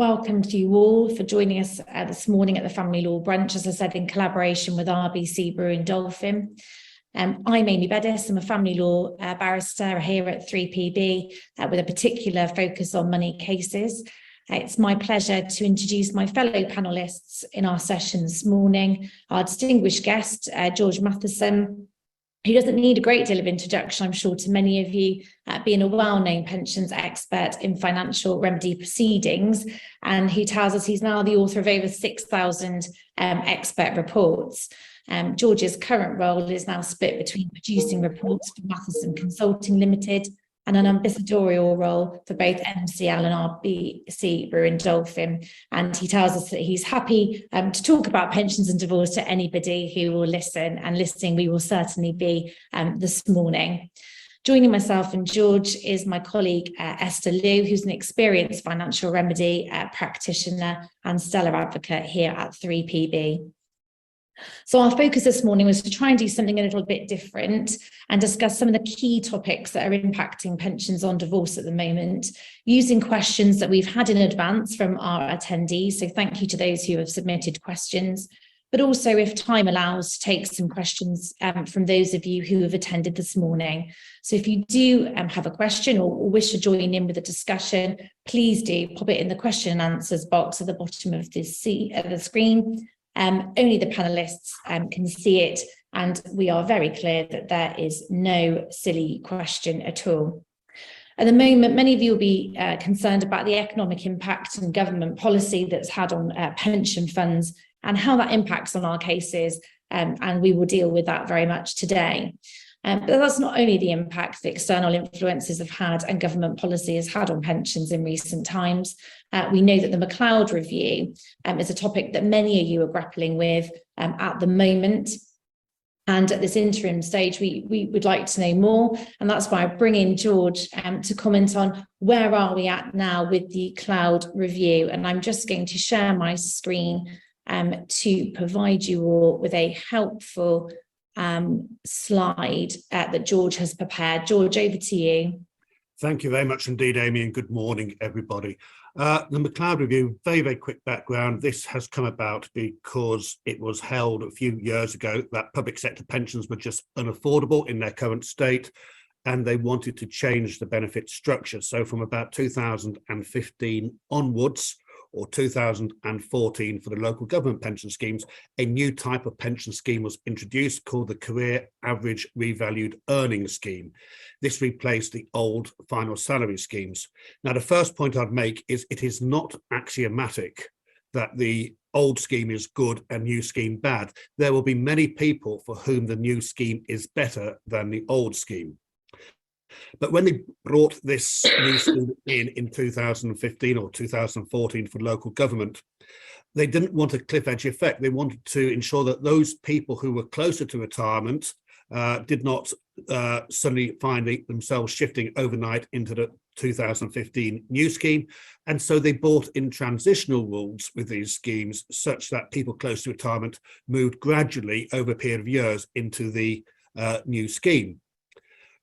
welcome to you all for joining us this morning at the Family Law Brunch, as I said, in collaboration with RBC, Brewin, Dolphin. I'm Amy Beddis. I'm a family law barrister here at 3PB with a particular focus on money cases. It's my pleasure to introduce my fellow panellists in our session this morning, our distinguished guest, George Mathieson, who doesn't need a great deal of introduction, I'm sure, to many of you, being a well-known pensions expert in financial remedy proceedings, and he tells us he's now the author of over 6,000 expert reports. George's current role is now split between producing reports for Mathieson Consulting Ltd and an ambassadorial role for both MCL and RBC, Brewin, Dolphin. And he tells us that he's happy to talk about pensions and divorce to anybody who will listen, and listening we will certainly be this morning. Joining myself and George is my colleague Esther Lieu, who's an experienced financial remedy practitioner and stellar advocate here at 3PB. So our focus this morning was to try and do something a little bit different and discuss some of the key topics that are impacting pensions on divorce at the moment, using questions that we've had in advance from our attendees. So thank you to those who have submitted questions, but also, if time allows, to take some questions from those of you who have attended this morning. So if you do have a question or wish to join in with the discussion, please do pop it in the question and answers box at the bottom of the screen. Only the panelists can see it, and we are very clear that there is no silly question at all. At the moment, many of you will be concerned about the economic impact and government policy that's had on pension funds and how that impacts on our cases, and we will deal with that very much today. But that's not only the impact that external influences have had and government policy has had on pensions in recent times. We know that the McLeod review is a topic that many of you are grappling with at the moment. And at this interim stage, we would like to know more. And that's why I bring in George to comment on where are we at now with the McLeod review. And I'm just going to share my screen to provide you all with a helpful slide that George has prepared. George, over to you. Thank you very much indeed, Amy, and good morning, everybody. The McLeod review, very quick background. This has come about because it was held a few years ago that public sector pensions were just unaffordable in their current state, and they wanted to change the benefit structure. So from about 2015 onwards, or 2014 for the local government pension schemes, a new type of pension scheme was introduced called the Career Average Revalued Earnings Scheme. This replaced the old final salary schemes. Now, the first point I'd make is it is not axiomatic that the old scheme is good and new scheme bad. There will be many people for whom the new scheme is better than the old scheme. But when they brought this new scheme in 2015 or 2014 for local government, they didn't want a cliff edge effect. They wanted to ensure that those people who were closer to retirement did not suddenly find themselves shifting overnight into the 2015 new scheme. And so they brought in transitional rules with these schemes such that people close to retirement moved gradually over a period of years into the new scheme.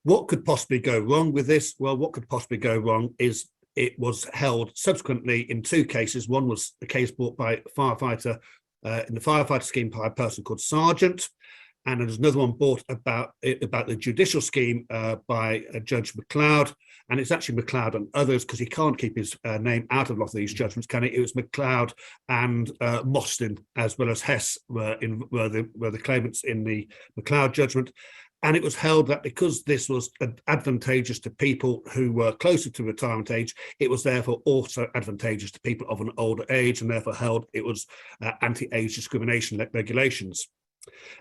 What could possibly go wrong with this? Well, what could possibly go wrong is it was held subsequently in two cases. One was a case brought by a firefighter in the firefighter scheme by a person called Sergeant, and there's another one brought about the judicial scheme by Judge McLeod, and it's actually McLeod and others because he can't keep his name out of a lot of these judgments, can he? It was McLeod and Mostyn as well as Hess were the claimants in the McLeod judgment. And it was held that because this was advantageous to people who were closer to retirement age, it was therefore also advantageous to people of an older age, and therefore held it was anti-age discrimination regulations.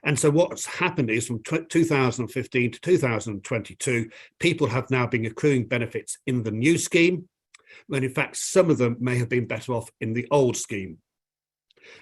And so what's happened is from 2015 to 2022, people have now been accruing benefits in the new scheme, when in fact some of them may have been better off in the old scheme.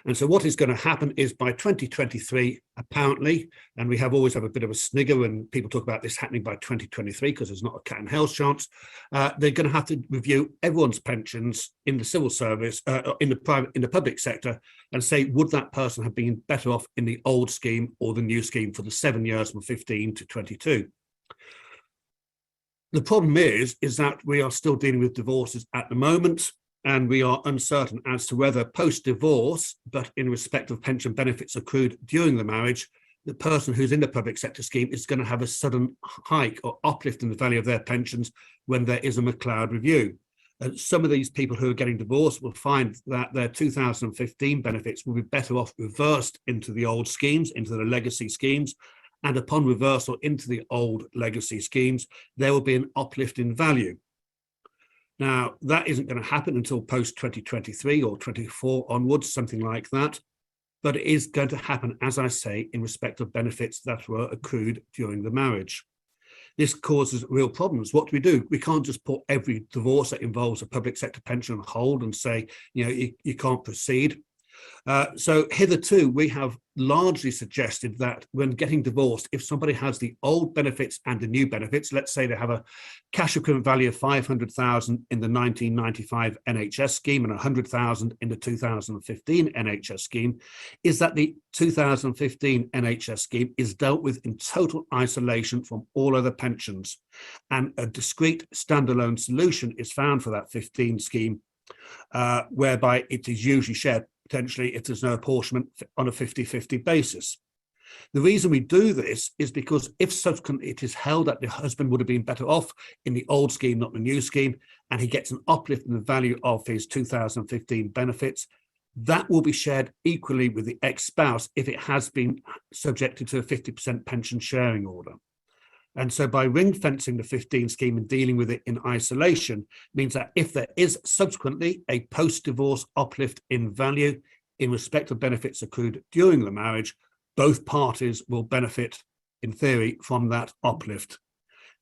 And so what is going to happen is by 2023, apparently, and we always have a bit of a snigger when people talk about this happening by 2023 because there's not a cat and hell's chance, they're going to have to review everyone's pensions in the civil service, in the public sector, and say, would that person have been better off in the old scheme or the new scheme for the 7 years from 15 to 22? The problem is that we are still dealing with divorces at the moment. and we are uncertain as to whether post-divorce, but in respect of pension benefits accrued during the marriage, the person who's in the public sector scheme is going to have a sudden hike or uplift in the value of their pensions when there is a McLeod review. And some of these people who are getting divorced will find that their 2015 benefits will be better off reversed into the old schemes, into the legacy schemes. And upon reversal into the old legacy schemes, there will be an uplift in value. Now, that isn't going to happen until post 2023 or 24 onwards, something like that. But it is going to happen, as I say, in respect of benefits that were accrued during the marriage. This causes real problems. What do? We can't just put every divorce that involves a public sector pension on hold and say, you can't proceed. So hitherto, we have largely suggested that when getting divorced, if somebody has the old benefits and the new benefits, let's say they have a cash equivalent value of 500,000 in the 1995 NHS scheme and 100,000 in the 2015 NHS scheme, is that the 2015 NHS scheme is dealt with in total isolation from all other pensions, and a discrete standalone solution is found for that 15 scheme, whereby it is usually shared potentially if there's no apportionment on a 50-50 basis. The reason we do this is because if subsequently it is held that the husband would have been better off in the old scheme, not the new scheme, and he gets an uplift in the value of his 2015 benefits, that will be shared equally with the ex-spouse if it has been subjected to a 50% pension sharing order. And so by ring fencing the 15 scheme and dealing with it in isolation means that if there is subsequently a post-divorce uplift in value in respect of benefits accrued during the marriage, both parties will benefit, in theory, from that uplift.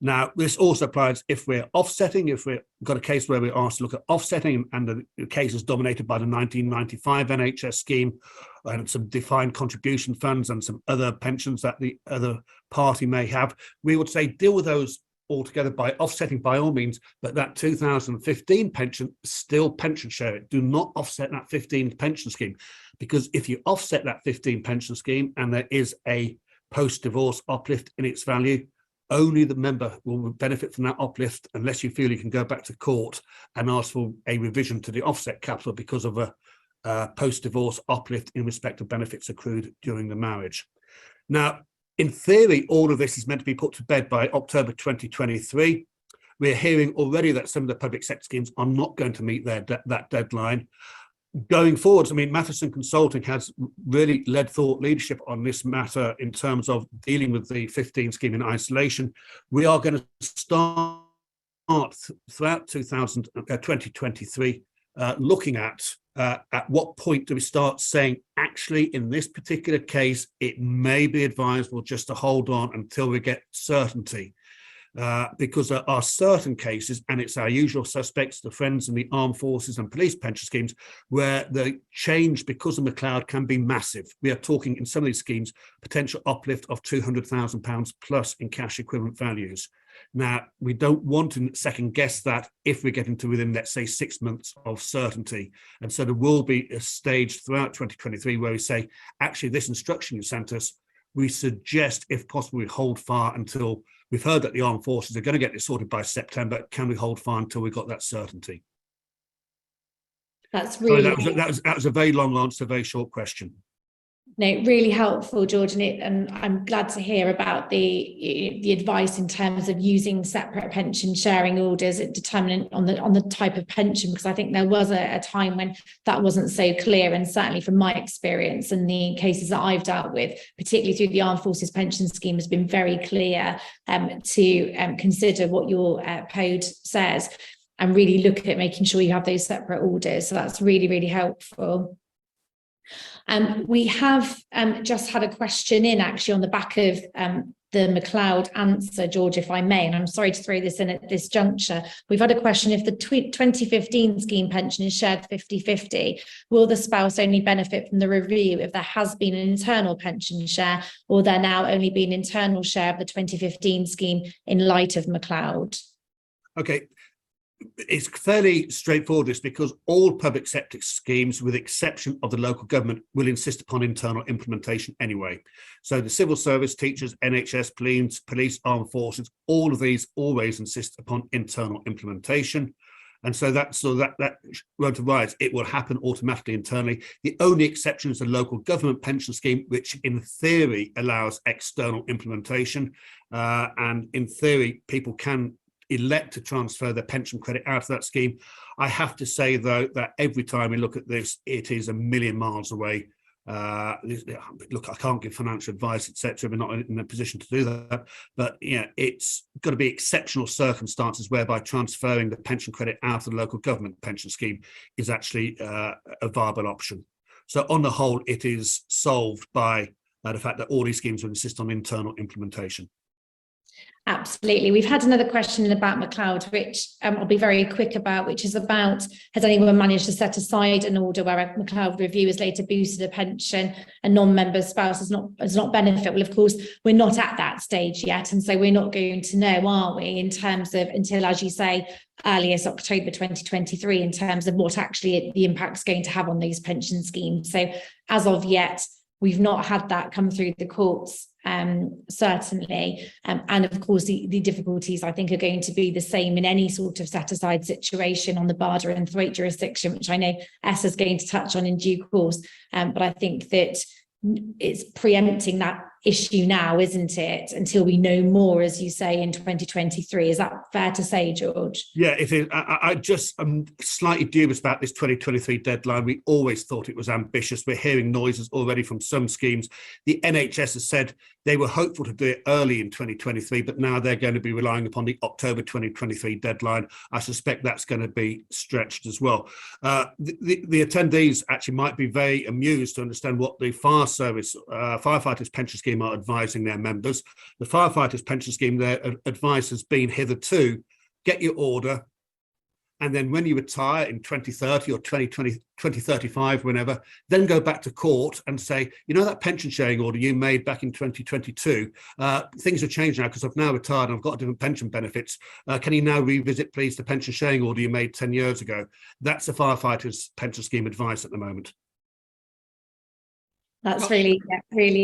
Now, this also applies if we're offsetting, if we've got a case where we're asked to look at offsetting and the case is dominated by the 1995 NHS scheme and some defined contribution funds and some other pensions that the other party may have, we would say deal with those altogether by offsetting by all means, but that 2015 pension, still pension share it. Do not offset that 15 pension scheme, because if you offset that 15 pension scheme and there is a post-divorce uplift in its value, only the member will benefit from that uplift unless you feel you can go back to court and ask for a revision to the offset capital because of a post-divorce uplift in respect of benefits accrued during the marriage. Now, in theory, all of this is meant to be put to bed by October 2023. We're hearing already that some of the public sector schemes are not going to meet that deadline. Going forwards, I mean, Mathieson Consulting has really led thought leadership on this matter in terms of dealing with the 15 scheme in isolation. We are going to start throughout 2023 looking at what point do we start saying, actually, in this particular case, it may be advisable just to hold on until we get certainty. Because there are certain cases, and it's our usual suspects, the Friends in the Armed Forces and Police pension schemes, where the change because of McLeod can be massive. We are talking in some of these schemes, potential uplift of £200,000 plus in cash equivalent values. Now, we don't want to second guess that if we're getting to within, let's say, 6 months of certainty. And so there will be a stage throughout 2023 where we say, actually, this instruction you sent us, we suggest, if possible, we hold fire until we've heard that the armed forces are going to get this sorted by September. Can we hold fire until we've got that certainty? That's really that was a very long answer, a very short question. No, really helpful, George, and I'm glad to hear about the advice in terms of using separate pension sharing orders determinant on the type of pension, because I think there was a time when that wasn't so clear, and certainly from my experience and the cases that I've dealt with, particularly through the Armed Forces pension scheme, has been very clear to consider what your code says and really look at making sure you have those separate orders. So that's really, really helpful. We have just had a question in actually on the back of the McLeod answer, George, if I may, and I'm sorry to throw this in at this juncture. We've had a question: if the 2015 scheme pension is shared 50-50, will the spouse only benefit from the review if there has been an internal pension share, or there now only be an internal share of the 2015 scheme in light of McLeod? Okay. It's fairly straightforward, this, because all public sector schemes, with the exception of the local government, will insist upon internal implementation anyway. So the civil service, teachers, NHS, police, armed forces, all of these always insist upon internal implementation. And so that won't arise. It will happen automatically internally. The only exception is the local government pension scheme, which in theory allows external implementation. And in theory, people can elect to transfer their pension credit out of that scheme. I have to say, though, that every time we look at this, it is a million miles away. Look, I can't give financial advice, etc. We're not in a position to do that, but it's got to be exceptional circumstances whereby transferring the pension credit out of the local government pension scheme is actually a viable option. So on the whole, it is solved by the fact that all these schemes will insist on internal implementation. Absolutely. We've had another question about McLeod, which I'll be very quick about, which is about, has anyone managed to set aside an order where a McLeod review has later boosted a pension and non-member spouse does not benefit? Well, of course, we're not at that stage yet. And so we're not going to know, are we, in terms of, until, as you say, earliest October 2023, in terms of what actually the impact's going to have on these pension schemes. So as of yet, we've not had that come through the courts, certainly. And of course, the difficulties, I think, are going to be the same in any sort of set-aside situation on the Barder and Thwaite jurisdiction, which I know Esther's going to touch on in due course. But I think that it's preempting that issue now, isn't it, until we know more, as you say, in 2023. Is that fair to say, George? Yeah, it is. I'm slightly dubious about this 2023 deadline. We always thought it was ambitious. We're hearing noises already from some schemes. The NHS has said they were hopeful to do it early in 2023, but now they're going to be relying upon the October 2023 deadline. I suspect that's going to be stretched as well. The attendees actually might be very amused to understand what the fire service firefighters pension scheme are advising their members. The firefighters pension scheme, their advice has been hitherto, get your order, and then when you retire in 2030 or 2035, whenever, then go back to court and say, that pension sharing order you made back in 2022, things have changed now because I've now retired and I've got different pension benefits. Can you now revisit, please, the pension sharing order you made 10 years ago? That's the firefighters pension scheme advice at the moment. That's really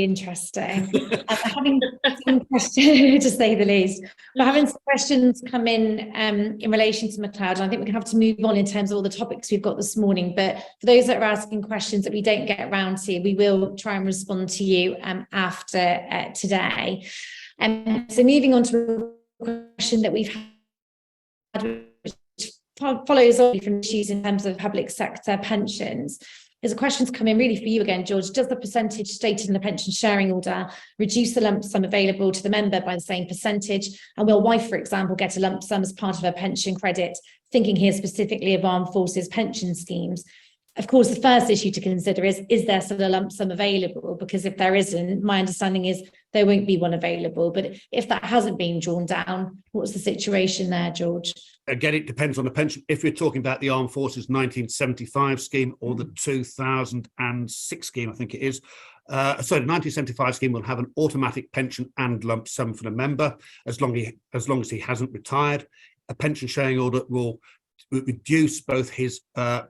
interesting. Having some questions, to say the least. We're having some questions come in relation to McLeod, and I think we're going to have to move on in terms of all the topics we've got this morning. But for those that are asking questions that we don't get around to, we will try and respond to you after today. So moving on to a question that we've had, which follows on from issues in terms of public sector pensions. There's a question's come in really for you again, George. Does the percentage stated in the pension sharing order reduce the lump sum available to the member by the same percentage? And will wife, for example, get a lump sum as part of her pension credit? Thinking here specifically of armed forces pension schemes. Of course, the first issue to consider is there still a lump sum available? Because if there isn't, my understanding is there won't be one available. But if that hasn't been drawn down, what's the situation there, George? Again, it depends on the pension. If we're talking about the Armed Forces 1975 scheme or the 2006 scheme, I think it is. The 1975 scheme will have an automatic pension and lump sum for the member as long as he hasn't retired. A pension sharing order will reduce both his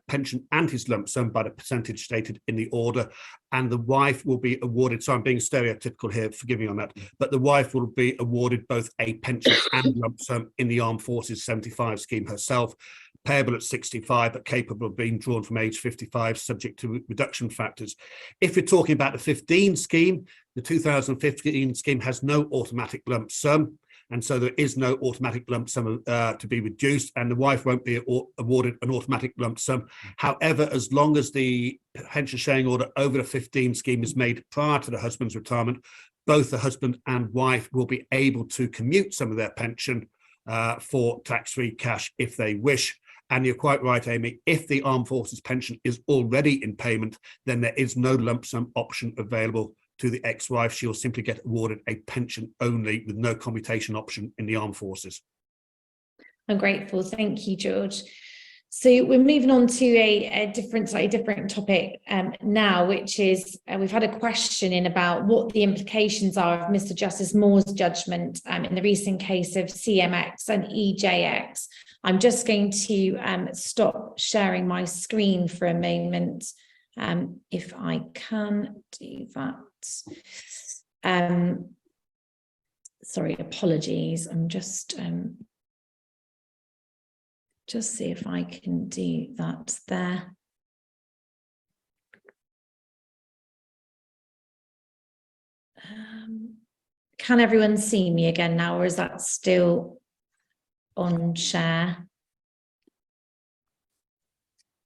pension and his lump sum by the percentage stated in the order, and the wife will be awarded, so I'm being stereotypical here, forgive me on that, but the wife will be awarded both a pension and lump sum in the Armed Forces 75 scheme herself, payable at 65 but capable of being drawn from age 55 subject to reduction factors. If you're talking about the 15 scheme, the 2015 scheme has no automatic lump sum, and so there is no automatic lump sum to be reduced, and the wife won't be awarded an automatic lump sum. However, as long as the pension sharing order over the 15 scheme is made prior to the husband's retirement, both the husband and wife will be able to commute some of their pension for tax-free cash if they wish. And you're quite right, Amy, if the Armed Forces pension is already in payment, then there is no lump sum option available to the ex-wife. She'll simply get awarded a pension only with no commutation option in the Armed Forces. I'm grateful. Thank you, George. So we're moving on to a slightly different topic now, which is we've had a question in about what the implications are of Mr. Justice Moore's judgment in the recent case of CMX and EJX. I'm just going to stop sharing my screen for a moment, if I can do that. Sorry, apologies. I'm just just see if I can do that there. Can everyone see me again now, or is that still on share?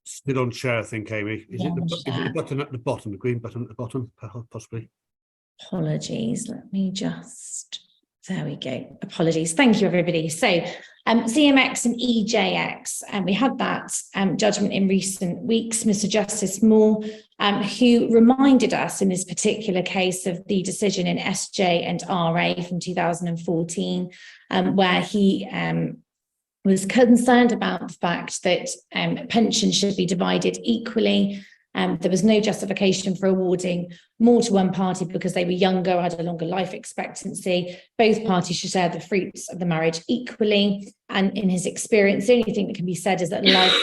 Still on share, I think, Amy. Is it the button at the bottom, the green button at the bottom, possibly? Apologies, let me just, there we go. Apologies. Thank you, everybody. So CMX and EJX, and we had that judgment in recent weeks. Mr. Justice Moore, who reminded us in this particular case of the decision in SJ and RA from 2014, where he was concerned about the fact that pensions should be divided equally. There was no justification for awarding more to one party because they were younger, had a longer life expectancy. Both parties should share the fruits of the marriage equally. And in his experience, the only thing that can be said is that life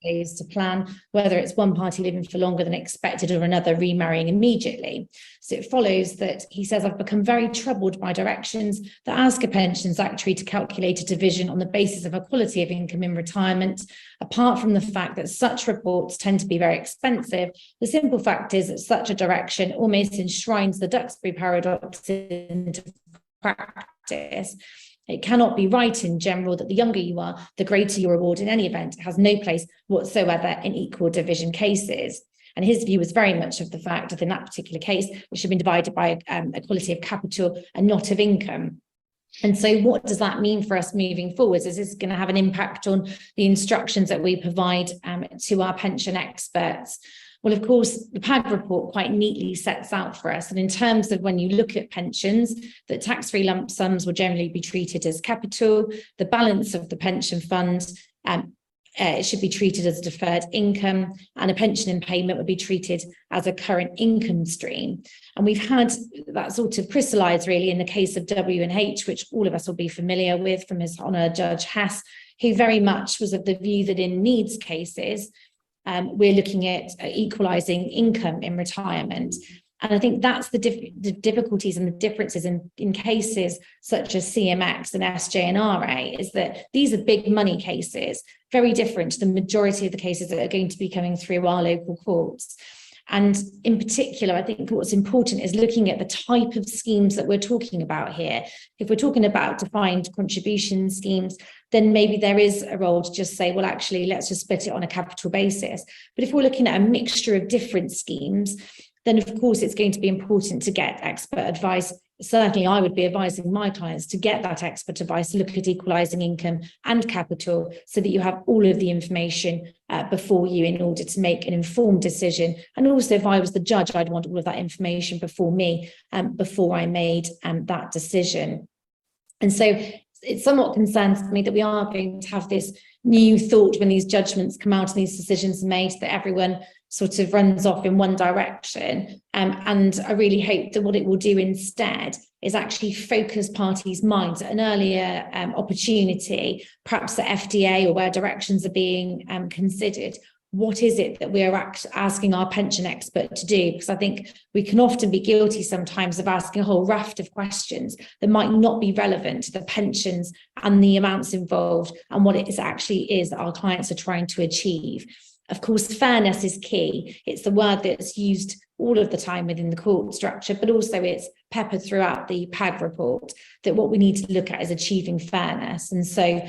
is to plan, whether it's one party living for longer than expected or another remarrying immediately. So it follows that he says, I've become very troubled by directions that ask a pensions actuary to calculate a division on the basis of equality of income in retirement. Apart from the fact that such reports tend to be very expensive, the simple fact is that such a direction almost enshrines the Duxbury paradox into practice. It cannot be right in general that the younger you are, the greater your reward in any event. It has no place whatsoever in equal division cases. And his view was very much of the fact that in that particular case, it should have been divided by equality of capital and not of income. And so what does that mean for us moving forwards? Is this going to have an impact on the instructions that we provide to our pension experts? Well, of course, the PAG report quite neatly sets out for us. And in terms of when you look at pensions, that tax-free lump sums will generally be treated as capital. The balance of the pension fund it should be treated as deferred income, and a pension in payment would be treated as a current income stream. And we've had that sort of crystallise really in the case of W&H, which all of us will be familiar with from His Honour Judge Hess, who very much was of the view that in needs cases, we're looking at equalising income in retirement. And I think that's the difficulties and the differences in cases such as CMX and SJ and RA, is that these are big money cases, very different to the majority of the cases that are going to be coming through our local courts. And in particular, I think what's important is looking at the type of schemes that we're talking about here. If we're talking about defined contribution schemes, then maybe there is a role to just say, well, actually, let's just split it on a capital basis. But if we're looking at a mixture of different schemes, then of course it's going to be important to get expert advice. Certainly I would be advising my clients to get that expert advice, look at equalising income and capital so that you have all of the information before you in order to make an informed decision. And also if I was the judge, I'd want all of that information before me, before I made that decision. And so it somewhat concerns me that we are going to have this new thought when these judgments come out and these decisions are made that everyone sort of runs off in one direction. And I really hope that what it will do instead is actually focus parties' minds at an earlier opportunity, perhaps at FDA or where directions are being considered. What is it that we are asking our pension expert to do? Because I think we can often be guilty sometimes of asking a whole raft of questions that might not be relevant to the pensions and the amounts involved and what it actually is that our clients are trying to achieve. Of course, fairness is key. It's the word that's used all of the time within the court structure, but also it's peppered throughout the PAG report that what we need to look at is achieving fairness. And so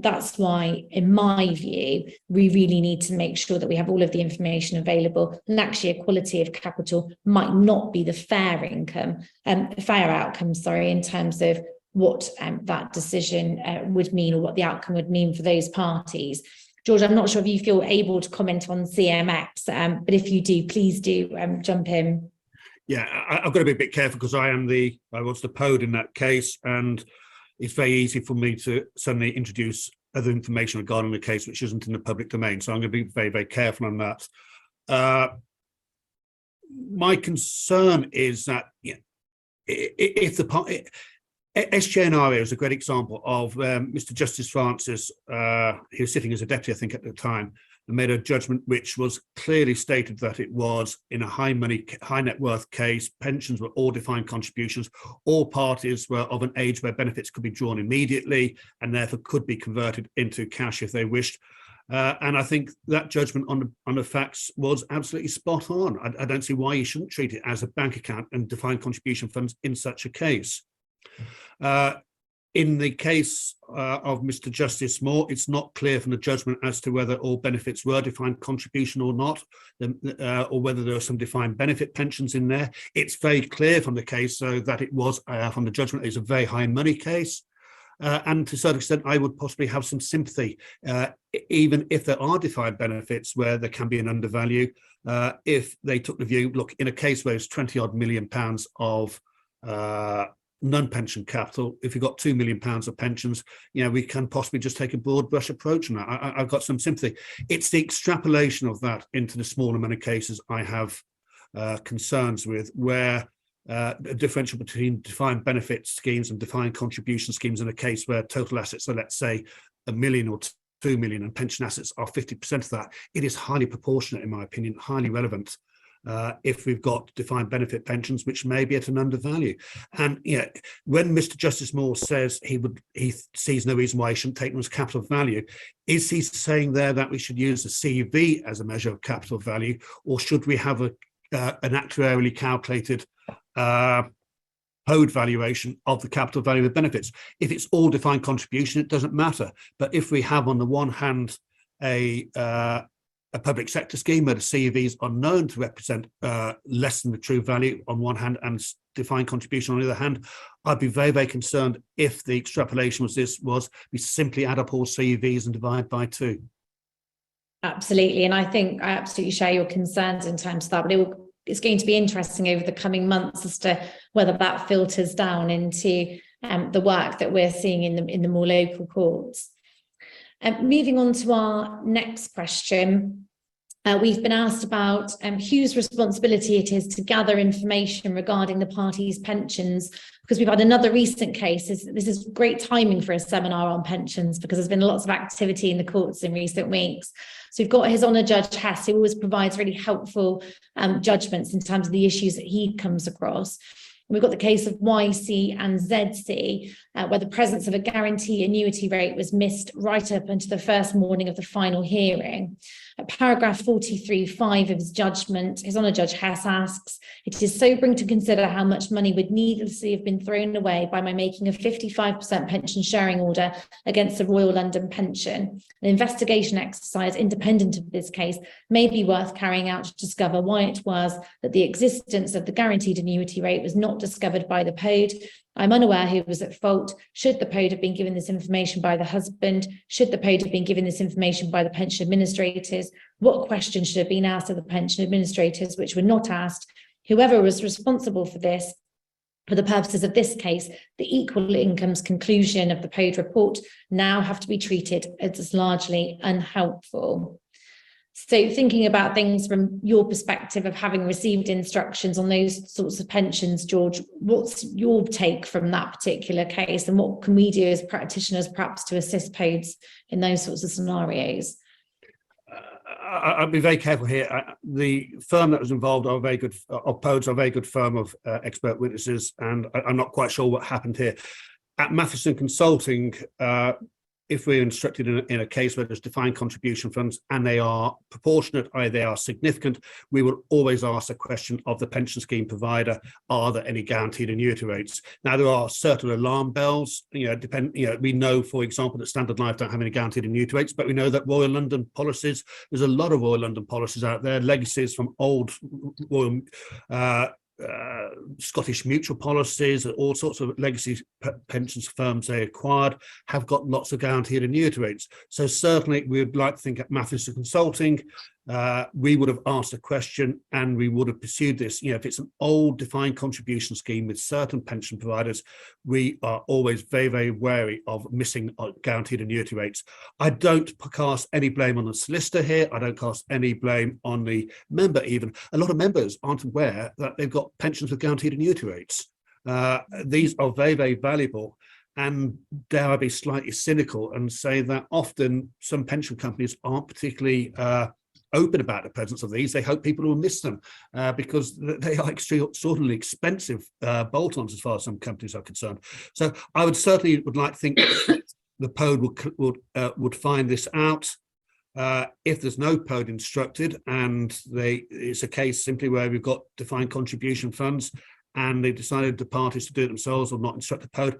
that's why, in my view, we really need to make sure that we have all of the information available. And actually, equality of capital might not be the fair outcome, in terms of what that decision would mean or what the outcome would mean for those parties. George, I'm not sure if you feel able to comment on CMX, but if you do, please do jump in. Yeah, I've got to be a bit careful because I was the POD in that case, and it's very easy for me to suddenly introduce other information regarding the case which isn't in the public domain. So I'm going to be very, very careful on that. My concern is that if the SJNRA is a great example of Mr. Justice Francis, who was sitting as a deputy, I think, at the time, and made a judgment which was clearly stated that it was in a high net worth case, pensions were all defined contributions, all parties were of an age where benefits could be drawn immediately and therefore could be converted into cash if they wished. And I think that judgment on the facts was absolutely spot on. I don't see why you shouldn't treat it as a bank account and defined contribution funds in such a case. In the case of Mr. Justice Moore, it's not clear from the judgment as to whether all benefits were defined contribution or not, or whether there are some defined benefit pensions in there. It's very clear from the case, so that it was, from the judgment, it's a very high money case. And to a certain extent, I would possibly have some sympathy, even if there are defined benefits where there can be an undervalue, if they took the view, look, in a case where it's 20 odd million pounds of non-pension capital, if you've got £2 million of pensions, we can possibly just take a broad brush approach on that. I've got some sympathy. It's the extrapolation of that into the smaller money cases I have concerns with, where a differential between defined benefit schemes and defined contribution schemes in a case where total assets are, let's say, 1 million or 2 million and pension assets are 50% of that, it is highly proportionate, in my opinion, highly relevant. If we've got defined benefit pensions, which may be at an undervalue. And when Mr. Justice Moore says he sees no reason why he shouldn't take them as capital value, is he saying there that we should use the CV as a measure of capital value, or should we have an actuarially calculated code valuation of the capital value of benefits? If it's all defined contribution, it doesn't matter. But if we have on the one hand a public sector scheme where the CVs are known to represent less than the true value on one hand and defined contribution on the other hand, I'd be very, very concerned if the extrapolation was we simply add up all CVs and divide by 2. Absolutely. And I think I absolutely share your concerns in terms of that, but it's going to be interesting over the coming months as to whether that filters down into the work that we're seeing in the more local courts. Moving on to our next question, we've been asked about whose responsibility it is to gather information regarding the parties' pensions, because we've had another recent case. This is great timing for a seminar on pensions, because there's been lots of activity in the courts in recent weeks. So we've got His Honour Judge Hess, who always provides really helpful judgments in terms of the issues that he comes across. We've got the case of YC and ZC, where the presence of a guarantee annuity rate was missed right up until the first morning of the final hearing. At paragraph 43.5 of his judgment, His Honour Judge Hess asks, "It is sobering to consider how much money would needlessly have been thrown away by my making a 55% pension sharing order against the Royal London pension. An investigation exercise independent of this case may be worth carrying out to discover why it was that the existence of the guaranteed annuity rate was not discovered by the POD. I'm unaware who was at fault. Should the POD have been given this information by the husband? Should the POD have been given this information by the pension administrators? What questions should have been asked of the pension administrators which were not asked? Whoever was responsible for this, for the purposes of this case, the equal incomes conclusion of the POD report now have to be treated as largely unhelpful." So thinking about things from your perspective of having received instructions on those sorts of pensions, George, what's your take from that particular case, and what can we do as practitioners perhaps to assist PODs in those sorts of scenarios? I'll be very careful here. The firm that was involved are very good, PODs are a very good firm of expert witnesses, and I'm not quite sure what happened here. At Mathieson Consulting, if we're instructed in a case where there's defined contribution funds and they are proportionate, i.e. they are significant, we will always ask the question of the pension scheme provider, are there any guaranteed annuity rates? Now, there are certain alarm bells, we know, for example, that Standard Life don't have any guaranteed annuity rates, but we know that Royal London policies, there's a lot of Royal London policies out there, legacies from old Royal Scottish mutual policies, all sorts of legacy pensions firms they acquired have got lots of guaranteed annuity rates. So certainly we would like to think at Mathieson Consulting, we would have asked a question and we would have pursued this. If it's an old defined contribution scheme with certain pension providers, we are always very, very wary of missing guaranteed annuity rates. I don't cast any blame on the solicitor here. I don't cast any blame on the member even. A lot of members aren't aware that they've got pensions with guaranteed annuity rates. These are very, very valuable. and dare I be slightly cynical and say that often some pension companies aren't particularly open about the presence of these. They hope people will miss them because they are extraordinarily expensive bolt-ons as far as some companies are concerned. So I would certainly like to think the POD would find this out. If there's no POD instructed and it's a case simply where we've got defined contribution funds and they decided the parties to do it themselves or not instruct the POD,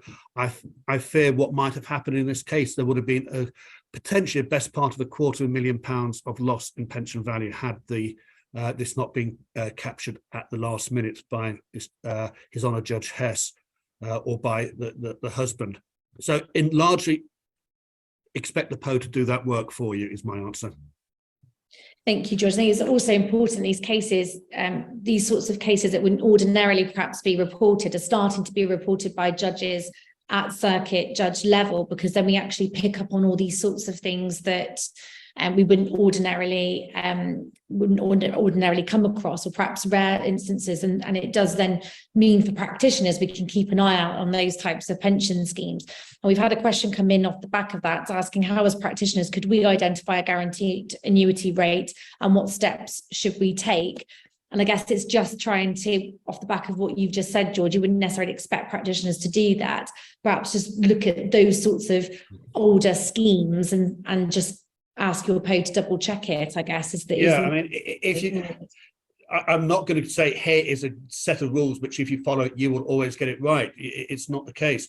I fear what might have happened in this case. There would have been potentially the best part of £250,000 of loss in pension value had this not been captured at the last minute by His Honour Judge Hess or by the husband. So largely expect the POD to do that work for you is my answer. Thank you, George. I think it's also important these cases, these sorts of cases that wouldn't ordinarily perhaps be reported are starting to be reported by judges at circuit judge level, because then we actually pick up on all these sorts of things that we wouldn't ordinarily come across, or perhaps rare instances, and it does then mean for practitioners we can keep an eye out on those types of pension schemes. And we've had a question come in off the back of that asking how, as practitioners, could we identify a guaranteed annuity rate and what steps should we take? And I guess it's just trying to, off the back of what you've just said, George, you wouldn't necessarily expect practitioners to do that. Perhaps just look at those sorts of older schemes and just ask your POD to double check it, I guess. I mean, I'm not going to say here is a set of rules which if you follow it, you will always get it right. It's not the case.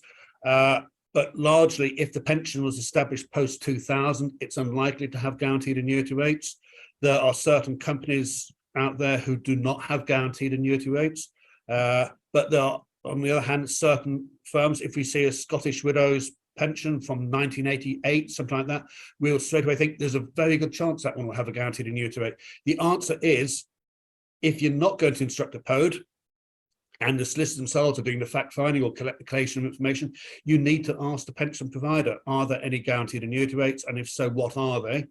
But largely, if the pension was established post 2000, it's unlikely to have guaranteed annuity rates. There are certain companies out there who do not have guaranteed annuity rates. But there are, on the other hand, certain firms, if we see a Scottish widow's pension from 1988, something like that, we'll straight away think there's a very good chance that one will have a guaranteed annuity rate. The answer is, if you're not going to instruct a POD and the solicitors themselves are doing the fact-finding or collation of information, you need to ask the pension provider, are there any guaranteed annuity rates? And if so, what are they?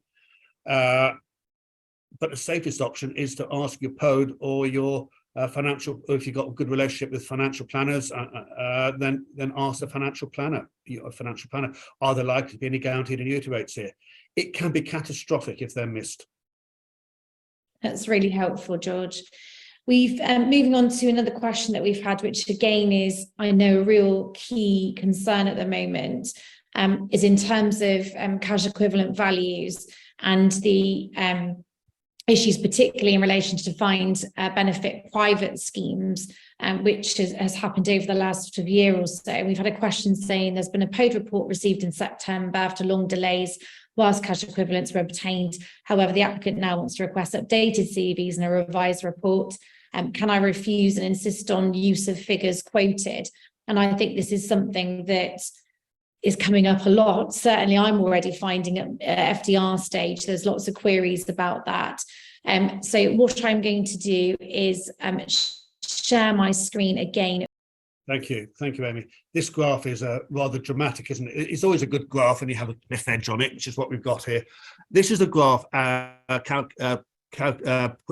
But the safest option is to ask your POD or your financial, or if you've got a good relationship with financial planners, then ask the financial planner, are there likely to be any guaranteed annuity rates here? It can be catastrophic if they're missed. That's really helpful, George. We've moving on to another question that we've had, which again is, I know, a real key concern at the moment, is in terms of cash equivalent values and the issues, particularly in relation to defined benefit private schemes, which has happened over the last sort of year or so. We've had a question saying there's been a POD report received in September after long delays whilst cash equivalents were obtained. However, the applicant now wants to request updated CVs and a revised report. Can I refuse and insist on use of figures quoted? And I think this is something that is coming up a lot. Certainly I'm already finding at FDR stage, there's lots of queries about that. So what I'm going to do is share my screen again. Thank you, Amy. This graph is rather dramatic, isn't it? It's always a good graph and you have a cliff edge on it, which is what we've got here. This is a graph put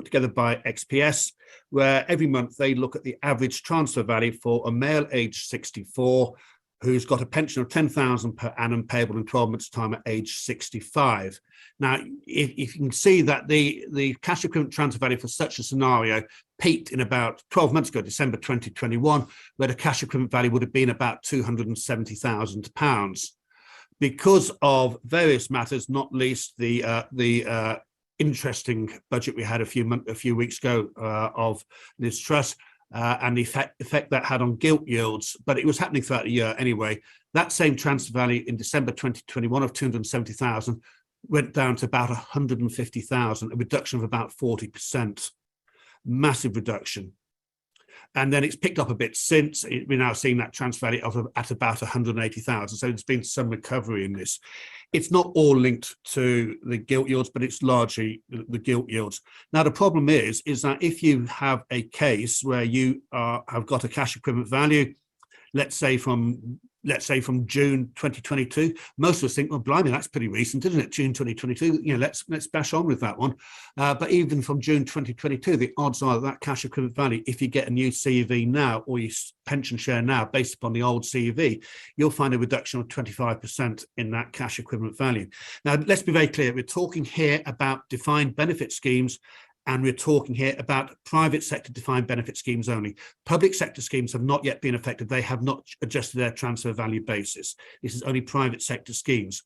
together by XPS, where every month they look at the average transfer value for a male aged 64 who's got a pension of 10,000 per annum payable in 12 months' time at age 65. Now, if you can see that the cash equivalent transfer value for such a scenario peaked in about 12 months ago, December 2021, where the cash equivalent value would have been about £270,000. Because of various matters, not least the interesting budget we had a few weeks ago of Liz Truss, and the effect that had on gilt yields, but it was happening throughout the year anyway. That same transfer value in December 2021 of 270,000 went down to about 150,000, a reduction of about 40%. Massive reduction. And then it's picked up a bit since. We're now seeing that transfer value at about 180,000. So there's been some recovery in this. It's not all linked to the gilt yields, but it's largely the gilt yields. Now, the problem is that if you have a case where you have got a cash equivalent value, let's say from let's say from June 2022, most of us think, well, blimey, that's pretty recent, isn't it? June 2022, let's bash on with that one. But even from June 2022, the odds are that cash equivalent value, if you get a new CEV now or your pension share now based upon the old CEV, you'll find a reduction of 25% in that cash equivalent value. Now, let's be very clear. We're talking here about defined benefit schemes, and we're talking here about private sector defined benefit schemes only. Public sector schemes have not yet been affected. They have not adjusted their transfer value basis. This is only private sector schemes.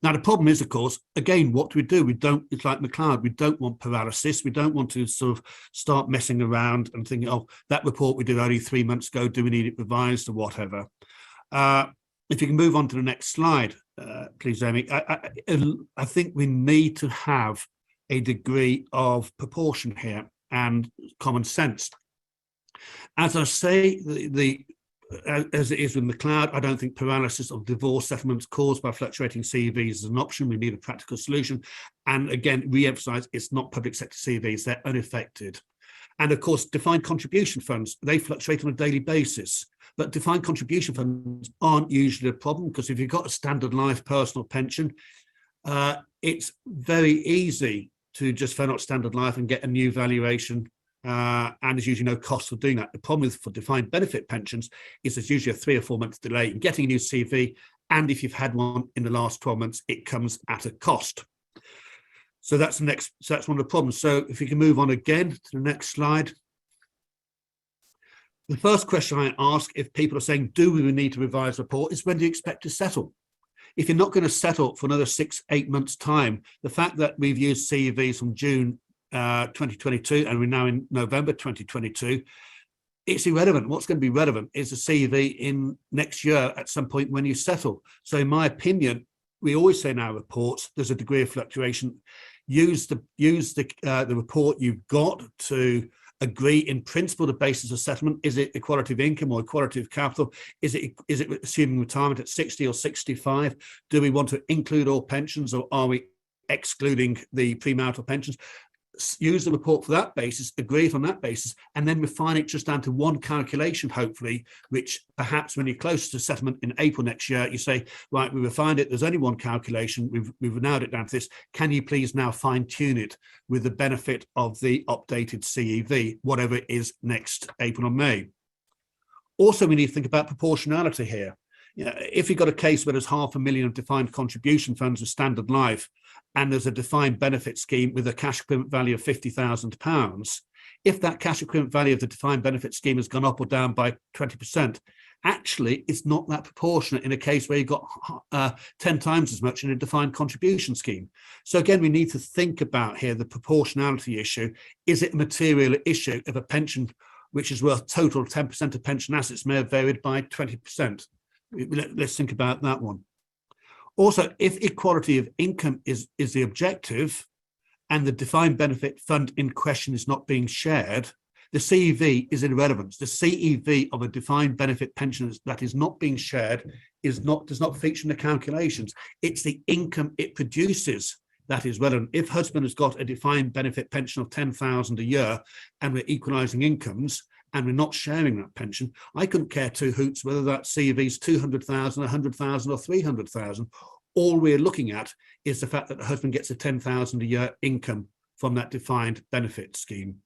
Now, the problem is, of course, again, what do? We don't, it's like McLeod, we don't want paralysis. We don't want to sort of start messing around and thinking, oh, that report we did only 3 months ago, do we need it revised or whatever? If you can move on to the next slide, please, Amy. I think we need to have a degree of proportion here and common sense. As I say, as it is with McLeod, I don't think paralysis of divorce settlements caused by fluctuating CEVs is an option. We need a practical solution. And again, re-emphasize, it's not public sector CEVs, they're unaffected. And of course, defined contribution funds, they fluctuate on a daily basis. But defined contribution funds aren't usually a problem, because if you've got a standard life personal pension, it's very easy to just phone up Standard Life and get a new valuation, and there's usually no cost for doing that. The problem for defined benefit pensions is there's usually a 3 or 4 month delay in getting a new CV, and if you've had one in the last 12 months, it comes at a cost. So that's the next. So that's one of the problems. So if you can move on again to the next slide. The first question I ask, if people are saying, do we need to revise the report, is when do you expect to settle? If you're not going to settle for another 6-8 months' time, the fact that we've used CEVs from June 2022 and we're now in November 2022, it's irrelevant. What's going to be relevant is the CEV in next year at some point when you settle. So in my opinion, we always say in our reports, there's a degree of fluctuation. Use the report you've got to agree in principle the basis of settlement. Is it equality of income or equality of capital? Is it assuming retirement at 60 or 65? Do we want to include all pensions, or are we excluding the premarital pensions? Use the report for that basis, agree it on that basis, and then refine it just down to one calculation, hopefully, which perhaps when you're close to settlement in April next year, you say, right, we refined it, there's only one calculation, we've narrowed it down to this, can you please now fine tune it with the benefit of the updated CEV, whatever it is next April or May. Also, we need to think about proportionality here. You know, if you've got a case where there's 500,000 of defined contribution funds with Standard Life, and there's a defined benefit scheme with a cash equivalent value of £50,000, if that cash equivalent value of the defined benefit scheme has gone up or down by 20%, actually it's not that proportionate in a case where you've got 10 times as much in a defined contribution scheme. So again, we need to think about here the proportionality issue. Is it a material issue if a pension which is worth total 10% of pension assets may have varied by 20%? Let's think about that one. Also, if equality of income is the objective and the defined benefit fund in question is not being shared, the CEV is irrelevant. The CEV of a defined benefit pension that is not being shared does not feature in the calculations. It's the income it produces that is relevant. If husband has got a defined benefit pension of 10,000 a year and we're equalising incomes, and we're not sharing that pension, I couldn't care two hoots whether that CEV is 200,000, 100,000 or 300,000. All we're looking at is the fact that the husband gets a 10,000 a year income from that defined benefit scheme.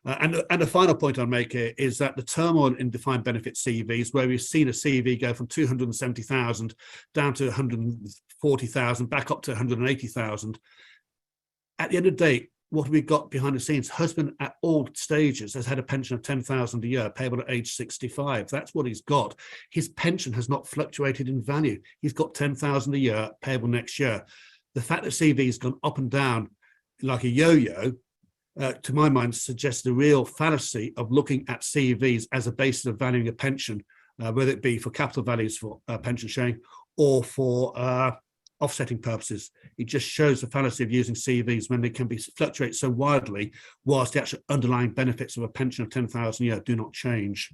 And the final point I'll make here is that the turmoil in defined benefit CEVs, where we've seen a CEV go from 270,000 down to 140,000, back up to 180,000, at the end of the day, what have we got behind the scenes? Husband at all stages has had a pension of 10,000 a year, payable at age 65. That's what he's got. His pension has not fluctuated in value. He's got 10,000 a year, payable next year. The fact that CV has gone up and down like a yo-yo, to my mind, suggests the real fallacy of looking at CVs as a basis of valuing a pension, whether it be for capital values for pension sharing or for offsetting purposes. It just shows the fallacy of using CVs when they can fluctuate so wildly, whilst the actual underlying benefits of a pension of 10,000 a year do not change.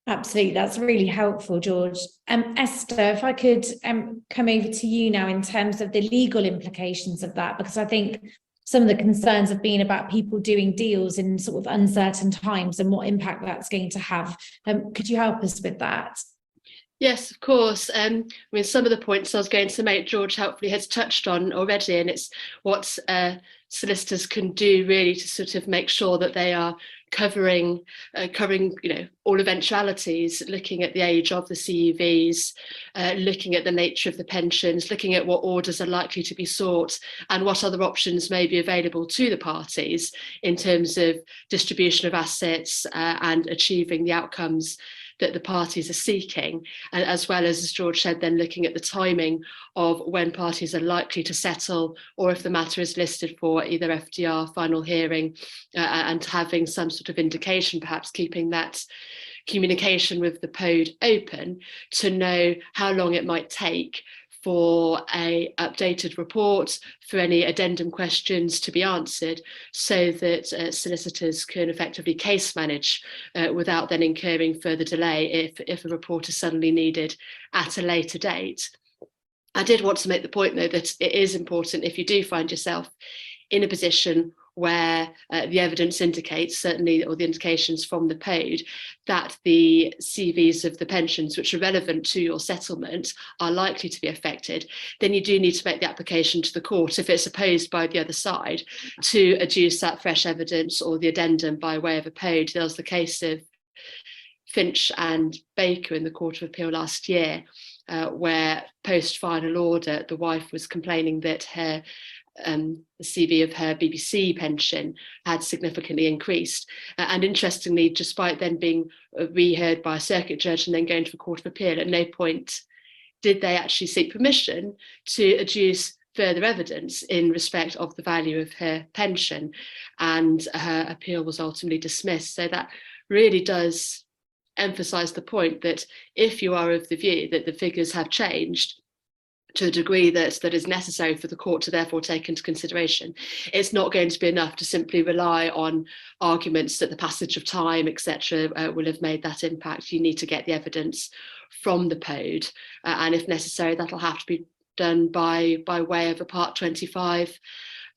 Absolutely, that's really helpful, George. Esther, if I could come over to you now in terms of the legal implications of that, because I think some of the concerns have been about people doing deals in sort of uncertain times and what impact that's going to have. Could you help us with that? Yes, of course. I mean, some of the points I was going to make, George helpfully has touched on already, and it's what solicitors can do really to sort of make sure that they are covering, all eventualities, looking at the age of the CUVs, looking at the nature of the pensions, looking at what orders are likely to be sought, and what other options may be available to the parties in terms of distribution of assets and achieving the outcomes that the parties are seeking, and as well as George said, then looking at the timing of when parties are likely to settle, or if the matter is listed for either FDR, final hearing, and having some sort of indication, perhaps keeping that communication with the POD open to know how long it might take for a updated report, for any addendum questions to be answered, so that solicitors can effectively case manage without then incurring further delay if a report is suddenly needed at a later date. I did want to make the point, though, that it is important, if you do find yourself in a position where the evidence indicates, certainly, or the indications from the POD, that the CVs of the pensions which are relevant to your settlement are likely to be affected, then you do need to make the application to the court, if it's opposed by the other side, to adduce that fresh evidence or the addendum by way of a POD. There was the case of Finch and Baker in the Court of Appeal last year, where post-final order, the wife was complaining that her the CV of her BBC pension had significantly increased. And interestingly, despite then being reheard by a circuit judge and then going to the Court of Appeal, at no point did they actually seek permission to adduce further evidence in respect of the value of her pension, and her appeal was ultimately dismissed. So that really does emphasise the point that if you are of the view that the figures have changed to a degree that is necessary for the court to therefore take into consideration, it's not going to be enough to simply rely on arguments that the passage of time, etc., will have made that impact. You need to get the evidence from the POD, and if necessary, that'll have to be done by way of a Part 25.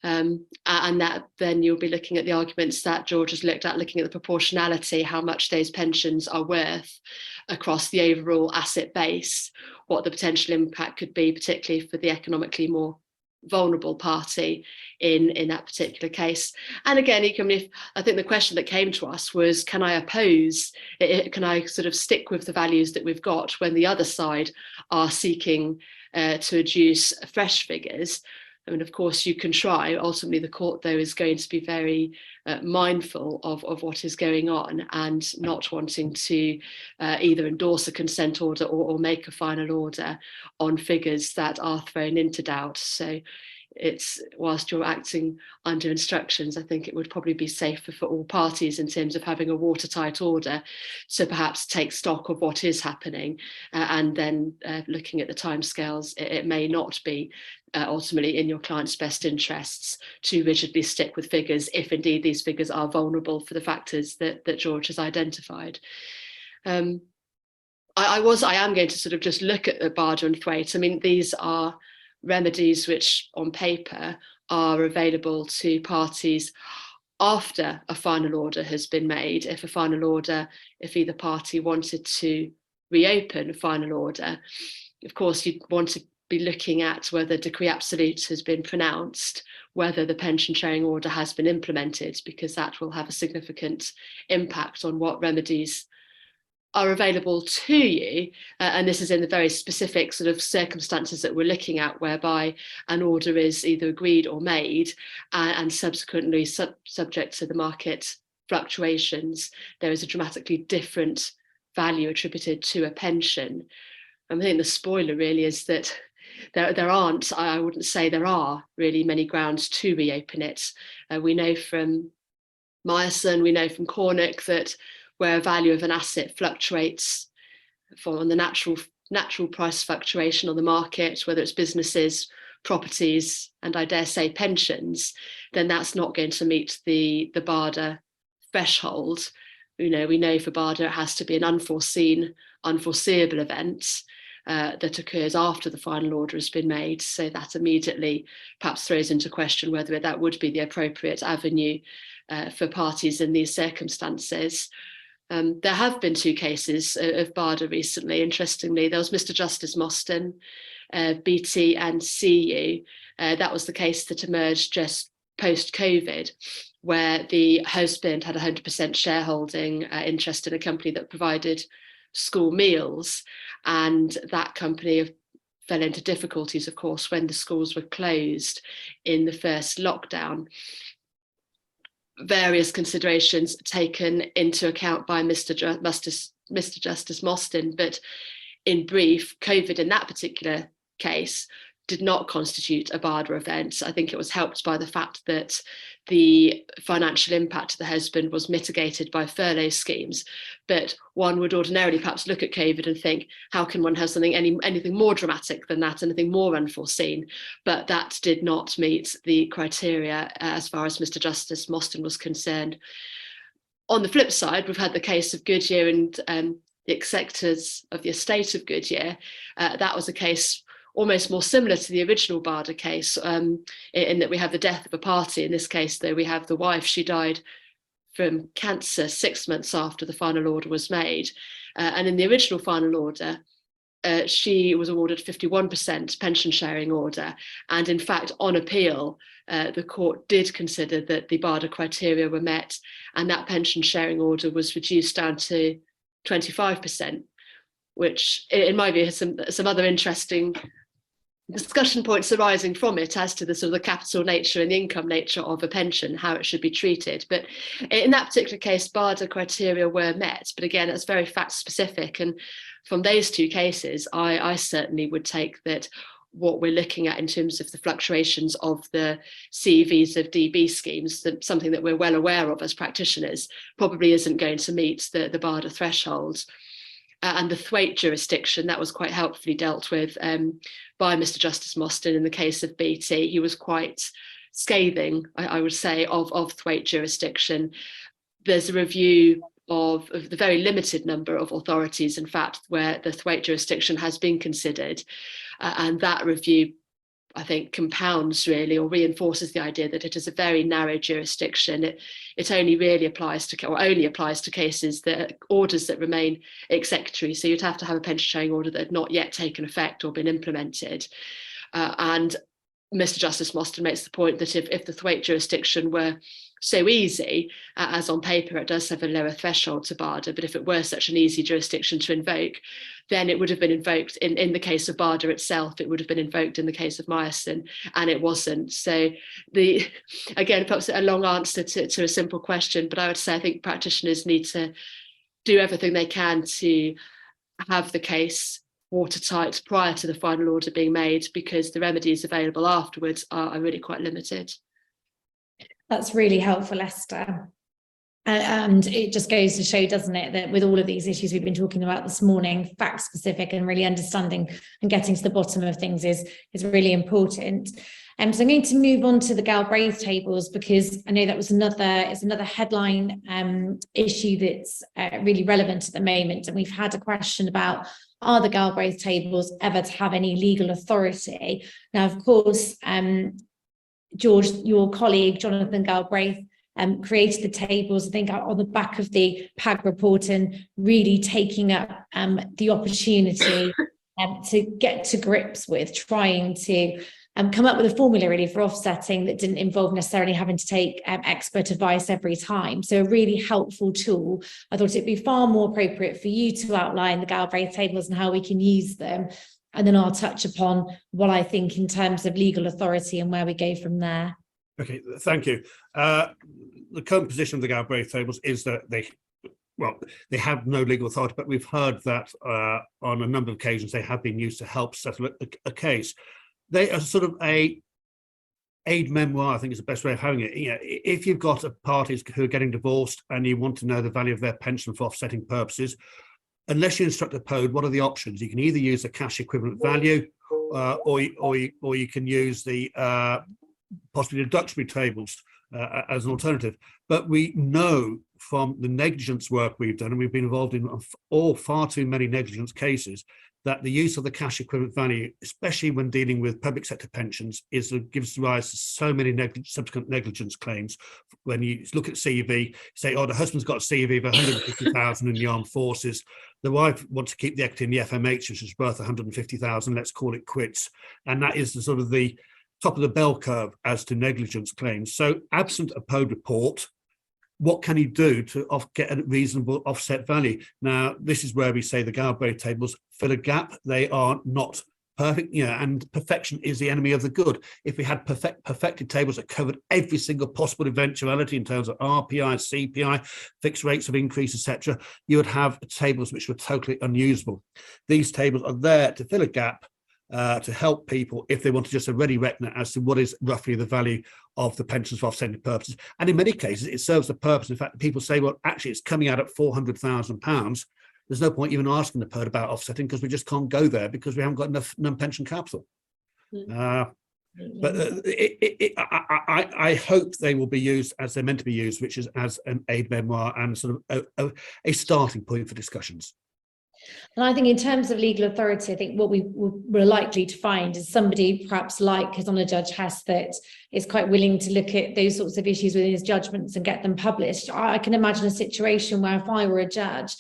And that then you'll be looking at the arguments that George has looked at, looking at the proportionality, how much those pensions are worth across the overall asset base, what the potential impact could be, particularly for the economically more vulnerable party in that particular case. And again, if I think the question that came to us was, can I oppose, can I sort of stick with the values that we've got when the other side are seeking to adduce fresh figures? I mean, of course, you can try. Ultimately, the court, though, is going to be very mindful of what is going on and not wanting to either endorse a consent order or make a final order on figures that are thrown into doubt. So it's, whilst you're acting under instructions, I think it would probably be safer for all parties in terms of having a watertight order. So perhaps take stock of what is happening, and then looking at the timescales, it may not be ultimately in your client's best interests to rigidly stick with figures, if indeed these figures are vulnerable for the factors that George has identified. I am going to sort of just look at the barter and thwaite. I mean, these are remedies which on paper are available to parties after a final order has been made. If a final order, if either party wanted to reopen a final order, of course you'd want to be looking at whether decree absolute has been pronounced, whether the pension sharing order has been implemented, because that will have a significant impact on what remedies are available to you, and this is in the very specific sort of circumstances that we're looking at, whereby an order is either agreed or made, and subsequently subject to the market fluctuations, there is a dramatically different value attributed to a pension. I think the spoiler really is that there aren't, I wouldn't say there are really many grounds to reopen it. We know from Mathieson, we know from Cornick that where a value of an asset fluctuates on the natural price fluctuation on the market, whether it's businesses, properties, and I dare say pensions, then that's not going to meet the BARDA threshold. We know for BARDA it has to be an unforeseeable event that occurs after the final order has been made. So that immediately perhaps throws into question whether that would be the appropriate avenue for parties in these circumstances. There have been 2 cases of Barda recently. Interestingly, there was Mr. Justice Mostyn, BT and CU. That was the case that emerged just post-COVID, where the husband had 100% shareholding interest in a company that provided school meals, and that company fell into difficulties, of course, when the schools were closed in the first lockdown. Various considerations taken into account by Mr. Justice Mostyn, but in brief, COVID in that particular case did not constitute a Barda event. I think it was helped by the fact that the financial impact to the husband was mitigated by furlough schemes. But one would ordinarily perhaps look at COVID and think, how can one have something anything more dramatic than that, anything more unforeseen? But that did not meet the criteria as far as Mr. Justice Mostyn was concerned. On the flip side, we've had the case of Goodyear and the executors of the estate of Goodyear. That was a case almost more similar to the original Barda case, in that we have the death of a party. In this case, though, we have the wife. She died from cancer 6 months after the final order was made. And in the original final order, she was awarded 51% pension sharing order. And in fact, on appeal, the court did consider that the Barda criteria were met, and that pension sharing order was reduced down to 25%, which in my view has some other interesting discussion points arising from it as to the sort of the capital nature and the income nature of a pension, how it should be treated. But in that particular case, Barda criteria were met. But again, it's very fact specific. And from those 2 cases, I certainly would take that what we're looking at in terms of the fluctuations of the CVs of DB schemes, something that we're well aware of as practitioners, probably isn't going to meet the Barda threshold. And the Thwaite jurisdiction, that was quite helpfully dealt with by Mr. Justice Mostyn in the case of BT. He was quite scathing, I would say, of Thwaite jurisdiction. There's a review of the very limited number of authorities, in fact, where the Thwaite jurisdiction has been considered. And that review, I think, compounds really, or reinforces the idea that it is a very narrow jurisdiction. It only really applies to cases orders that remain executory. So you'd have to have a pension sharing order that had not yet taken effect or been implemented. And Mr. Justice Mostyn makes the point that if the Thwaite jurisdiction were so easy, as on paper it does have a lower threshold to Barda, but if it were such an easy jurisdiction to invoke, then it would have been invoked in the case of Barda itself, it would have been invoked in the case of Mathieson, and it wasn't. So again, perhaps a long answer to a simple question, but I would say I think practitioners need to do everything they can to have the case watertight prior to the final order being made, because the remedies available afterwards are really quite limited. That's really helpful, Esther. And it just goes to show, doesn't it, that with all of these issues we've been talking about this morning, fact specific and really understanding and getting to the bottom of things is really important. So I'm going to move on to the Galbraith tables, because I know that was another headline issue that's really relevant at the moment. And we've had a question about, are the Galbraith tables ever to have any legal authority? Now, of course, George, your colleague, Jonathan Galbraith, created the tables, I think, on the back of the PAG report, and really taking up the opportunity to get to grips with trying to come up with a formula really for offsetting that didn't involve necessarily having to take expert advice every time. So a really helpful tool. I thought it'd be far more appropriate for you to outline the Galbraith tables and how we can use them. And then I'll touch upon what I think in terms of legal authority and where we go from there. Okay, thank you. The current position of the Galbraith tables is that they have no legal authority, but we've heard that on a number of occasions they have been used to help settle a case. They are sort of a aid memoir, I think is the best way of having it. You know, if you've got parties who are getting divorced and you want to know the value of their pension for offsetting purposes, unless you instruct a POD, what are the options? You can either use the cash equivalent value, or you can use the possibly deductible tables as an alternative. But we know from the negligence work we've done, and we've been involved in far too many negligence cases, that the use of the cash equivalent value, especially when dealing with public sector pensions, gives rise to so many subsequent negligence claims. When you look at CV, say, oh, the husband's got a CV of 150,000 in the armed forces. The wife wants to keep the equity in the FMH, which is worth 150,000. Let's call it quits. And that is the sort of the top of the bell curve as to negligence claims. So absent a POD report, what can you do to get a reasonable offset value? Now, this is where we say the Galbraith tables fill a gap. They are not perfect, and perfection is the enemy of the good. If we had perfected tables that covered every single possible eventuality in terms of RPI, CPI, fixed rates of increase, etc., you would have tables which were totally unusable. These tables are there to fill a gap, to help people if they want to just already reckon as to what is roughly the value of the pensions for offsetting purposes. And in many cases, it serves the purpose. In fact, people say, well, actually, it's coming out at £400,000. There's no point even asking the PERD about offsetting because we just can't go there because we haven't got enough non-pension capital. But I hope they will be used as they're meant to be used, which is as an aid memoir and sort of a starting point for discussions. And I think in terms of legal authority, I think what we're likely to find is somebody perhaps like His Honour Judge Hess that is quite willing to look at those sorts of issues within his judgments and get them published. I can imagine a situation where if I were a judge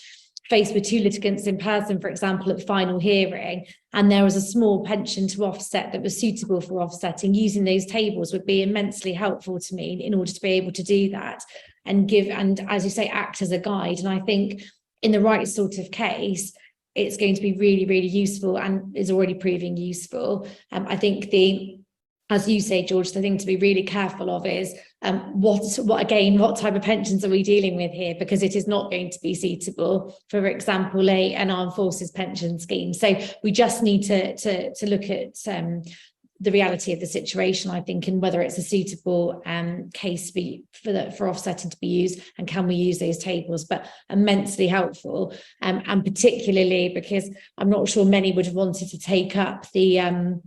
faced with two litigants in person, for example, at the final hearing, and there was a small pension to offset that was suitable for offsetting, using those tables would be immensely helpful to me in order to be able to do that and as you say, act as a guide. And I think in the right sort of case, it's going to be really, really useful and is already proving useful. I think as you say, George, the thing to be really careful of is what type of pensions are we dealing with here? Because it is not going to be suitable, for example, an armed forces pension scheme. So we just need to look at the reality of the situation, I think, and whether it's a suitable case for offsetting to be used, and can we use those tables. But immensely helpful, and particularly because I'm not sure many would have wanted to take up the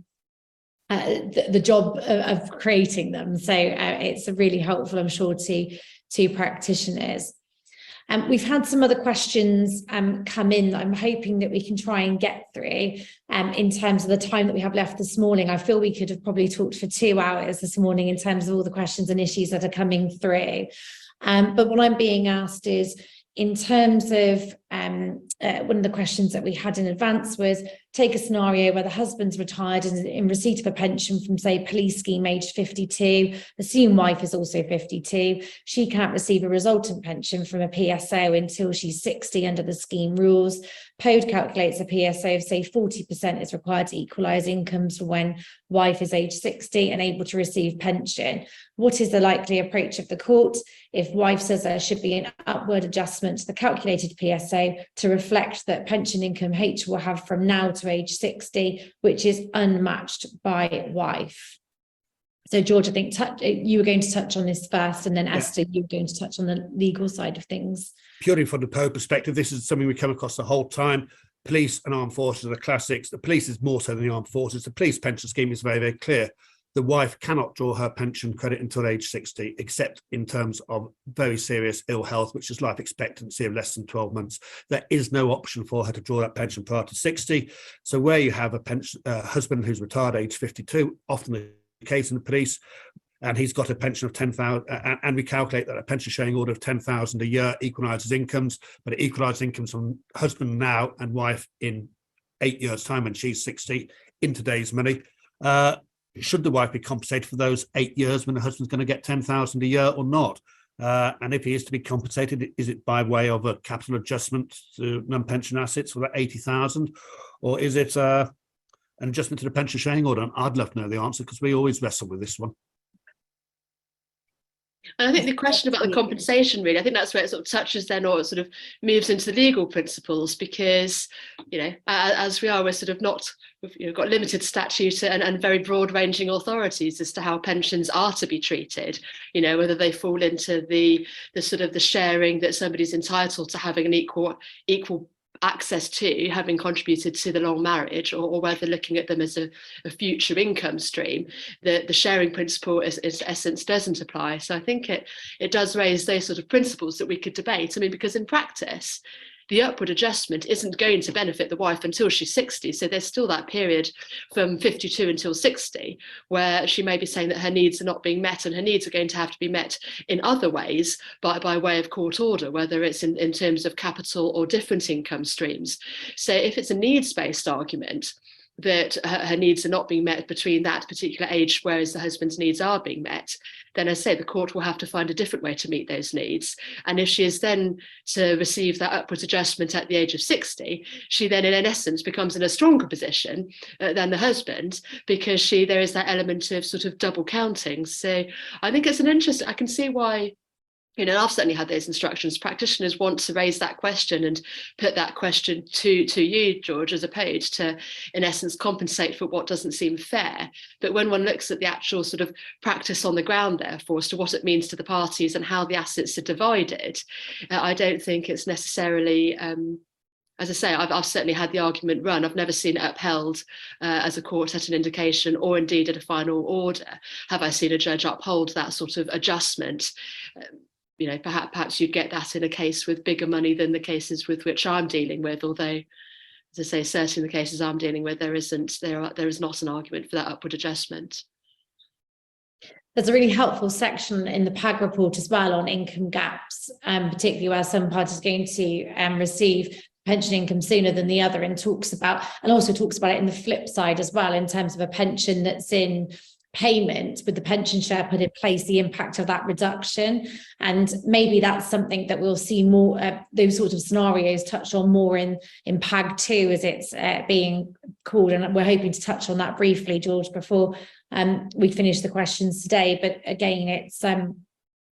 job of creating them. So it's really helpful, I'm sure, to practitioners. We've had some other questions come in that I'm hoping that we can try and get through in terms of the time that we have left this morning. I feel we could have probably talked for 2 hours this morning in terms of all the questions and issues that are coming through. But what I'm being asked is, in terms of one of the questions that we had in advance was, take a scenario where the husband's retired and in receipt of a pension from, say, police scheme aged 52, assume wife is also 52, she can't receive a resultant pension from a PSO until she's 60 under the scheme rules. POD calculates a PSO of, say, 40% is required to equalise incomes for when wife is age 60 and able to receive pension. What is the likely approach of the court if wife says there should be an upward adjustment to the calculated PSO to reflect that pension income H will have from now to age 60, which is unmatched by wife? So, George, I think you were going to touch on this first, and then Esther, you were going to touch on the legal side of things. Purely from the POD perspective, this is something we come across the whole time. Police and armed forces are the classics. The police is more so than the armed forces. The police pension scheme is very, very clear. The wife cannot draw her pension credit until age 60, except in terms of very serious ill health, which is life expectancy of less than 12 months. There is no option for her to draw that pension prior to 60. So where you have a husband who's retired age 52, often the case in the police, and he's got a pension of 10,000, and we calculate that a pension sharing order of 10,000 a year equalises incomes, but it equalises incomes from husband now and wife in 8 years' time when she's 60 in today's money. Should the wife be compensated for those 8 years when the husband's going to get 10,000 a year or not? And if he is to be compensated, is it by way of a capital adjustment to non-pension assets for that 80,000, or is it an adjustment to the pension sharing order? And I'd love to know the answer, because we always wrestle with this one. And I think the question about the compensation, really, I think that's where it sort of touches then, or it sort of moves into the legal principles, because, as we are, we're sort of not, we've got limited statute and very broad ranging authorities as to how pensions are to be treated, whether they fall into the sort of the sharing that somebody's entitled to having an equal access to, having contributed to the long marriage, or whether looking at them as a future income stream. The sharing principle in essence doesn't apply. So I think it does raise those sort of principles that we could debate. I mean, because in practice, the upward adjustment isn't going to benefit the wife until she's 60. So there's still that period from 52 until 60 where she may be saying that her needs are not being met, and her needs are going to have to be met in other ways by way of court order, whether it's in terms of capital or different income streams. So if it's a needs-based argument that her needs are not being met between that particular age, whereas the husband's needs are being met, then as I say, the court will have to find a different way to meet those needs. And if she is then to receive that upwards adjustment at the age of 60, she then in essence becomes in a stronger position than the husband, because there is that element of sort of double counting. So I think it's an interesting, I can see why, you know, I've certainly had those instructions. Practitioners want to raise that question and put that question to you, George, as opposed to, in essence, compensate for what doesn't seem fair. But when one looks at the actual sort of practice on the ground, therefore, as to what it means to the parties and how the assets are divided, I don't think it's necessarily, as I say, I've certainly had the argument run. I've never seen it upheld as a court at an indication, or indeed at a final order. Have I seen a judge uphold that sort of adjustment? You know, perhaps you'd get that in a case with bigger money than the cases with which I'm dealing with, although, as I say, certainly the cases I'm dealing with, there is not an argument for that upward adjustment. There's a really helpful section in the PAG report as well on income gaps, particularly where some parties are going to receive pension income sooner than the other, and also talks about it in the flip side as well, in terms of a pension that's in payment with the pension share put in place, the impact of that reduction. And maybe that's something that we'll see more, those sorts of scenarios touched on more in PAG 2 as it's being called, and we're hoping to touch on that briefly, George, before we finish the questions today. But again, it's a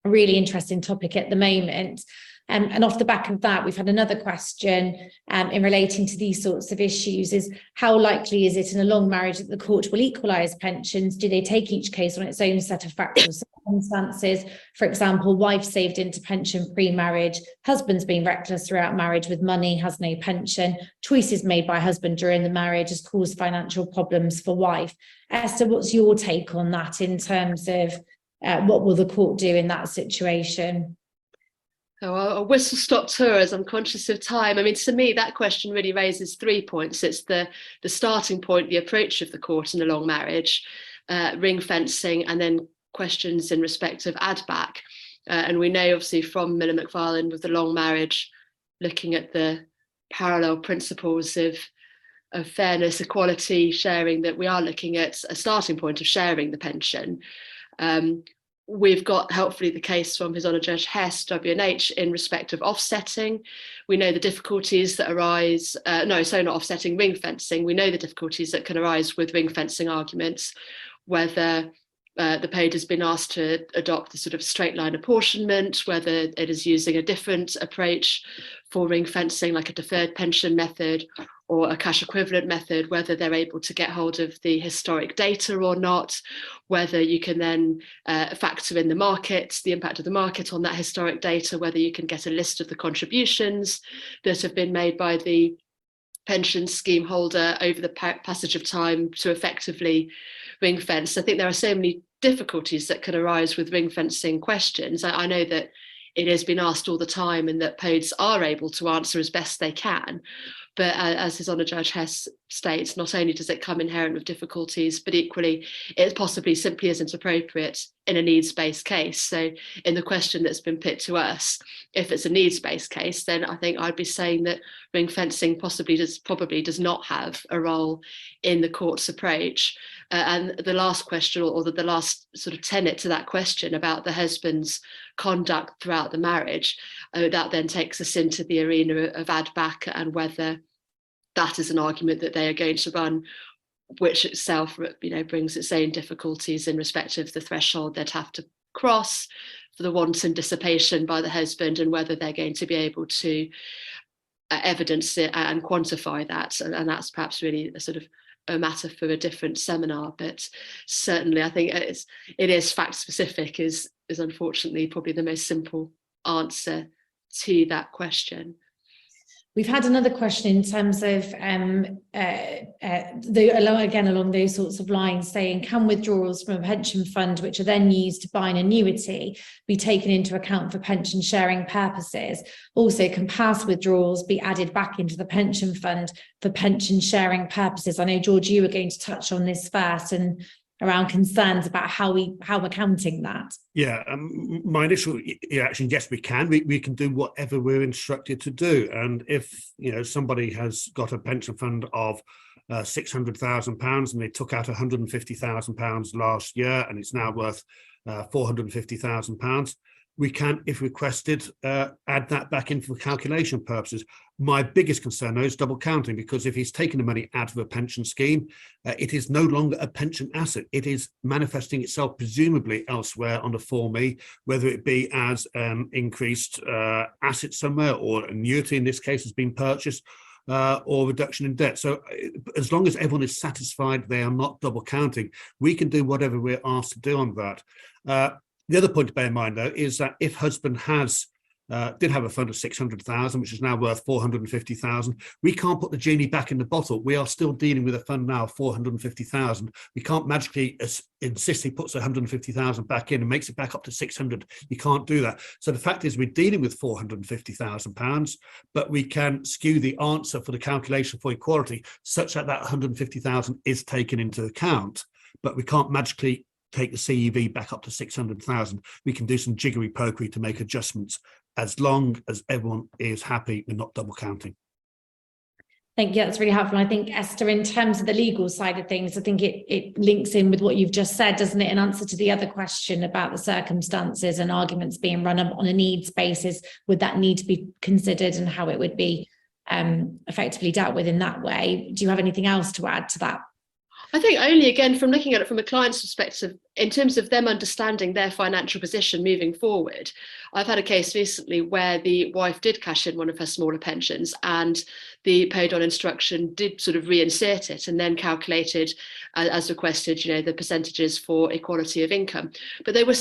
really interesting topic at the moment. And off the back of that, we've had another question in relating to these sorts of issues: is how likely is it in a long marriage that the court will equalise pensions? Do they take each case on its own set of factual circumstances? For example, wife saved into pension pre-marriage, husband's been reckless throughout marriage with money, has no pension, choices made by husband during the marriage has caused financial problems for wife. Esther, what's your take on that in terms of what will the court do in that situation? So a whistle-stop tour, as I'm conscious of time. I mean, to me, that question really raises 3 points. It's the starting point, the approach of the court in a long marriage, ring fencing, and then questions in respect of add-back. And we know, obviously, from Miller McFarlane with the long marriage, looking at the parallel principles of fairness, equality, sharing, that we are looking at a starting point of sharing the pension. We've got, helpfully, the case from His Honour Judge Hess, W&H, in respect of offsetting. We know the difficulties that arise, not offsetting, ring fencing. We know the difficulties that can arise with ring fencing arguments, whether the paid has been asked to adopt the sort of straight line apportionment, whether it is using a different approach for ring fencing, like a deferred pension method or a cash equivalent method, whether they're able to get hold of the historic data or not, whether you can then factor in the market, the impact of the market on that historic data, whether you can get a list of the contributions that have been made by the pension scheme holder over the passage of time to effectively ring fence. I think there are so many difficulties that can arise with ring fencing questions. I know that it has been asked all the time, and that PODs are able to answer as best they can. But as His Honour Judge Hess states, not only does it come inherent with difficulties, but equally it possibly simply isn't appropriate in a needs-based case. So in the question that's been put to us, if it's a needs-based case, then I think I'd be saying that ring fencing probably does not have a role in the court's approach. And the last question, or the last sort of tenet to that question about the husband's conduct throughout the marriage, that then takes us into the arena of add-back and whether that is an argument that they are going to run, which itself, brings its own difficulties in respect of the threshold they'd have to cross for the wanton dissipation by the husband, and whether they're going to be able to evidence it and quantify that. And that's perhaps really a sort of a matter for a different seminar, but certainly I think it is fact specific is unfortunately probably the most simple answer to that question. We've had another question in terms of, along those sorts of lines, saying, can withdrawals from a pension fund, which are then used to buy an annuity, be taken into account for pension sharing purposes? Also, can past withdrawals be added back into the pension fund for pension sharing purposes? I know, George, you were going to touch on this first, and around concerns about how we're counting that. Yeah, my initial reaction, yes, we can. We can do whatever we're instructed to do. And if, you know, somebody has got a pension fund of £600,000 and they took out £150,000 last year and it's now worth £450,000, we can, if requested, add that back in for calculation purposes. My biggest concern, though, is double counting, because if he's taking the money out of a pension scheme, it is no longer a pension asset. It is manifesting itself presumably elsewhere on the Form E, whether it be as increased asset somewhere, or annuity in this case has been purchased, or reduction in debt. So as long as everyone is satisfied they are not double counting, we can do whatever we're asked to do on that. The other point to bear in mind, though, is that if husband did have a fund of 600,000, which is now worth 450,000, we can't put the genie back in the bottle. We are still dealing with a fund now of 450,000. We can't magically insist he puts 150,000 back in and makes it back up to 600. You can't do that. So the fact is, we're dealing with £450,000, but we can skew the answer for the calculation for equality such that that 150,000 is taken into account, but we can't magically take the CEV back up to 600,000. We can do some jiggery-pokery to make adjustments, as long as everyone is happy and not double counting. Thank you, that's really helpful. I think, Esther, in terms of the legal side of things, I think it links in with what you've just said, doesn't it, in answer to the other question about the circumstances and arguments being run on a needs basis. Would that need to be considered, and how it would be effectively dealt with in that way? Do you have anything else to add to that? I think only, again, from looking at it from a client's perspective, in terms of them understanding their financial position moving forward. I've had a case recently where the wife did cash in one of her smaller pensions, and the paid on instruction did sort of reinsert it and then calculated, as requested, you know, the percentages for equality of income. But they were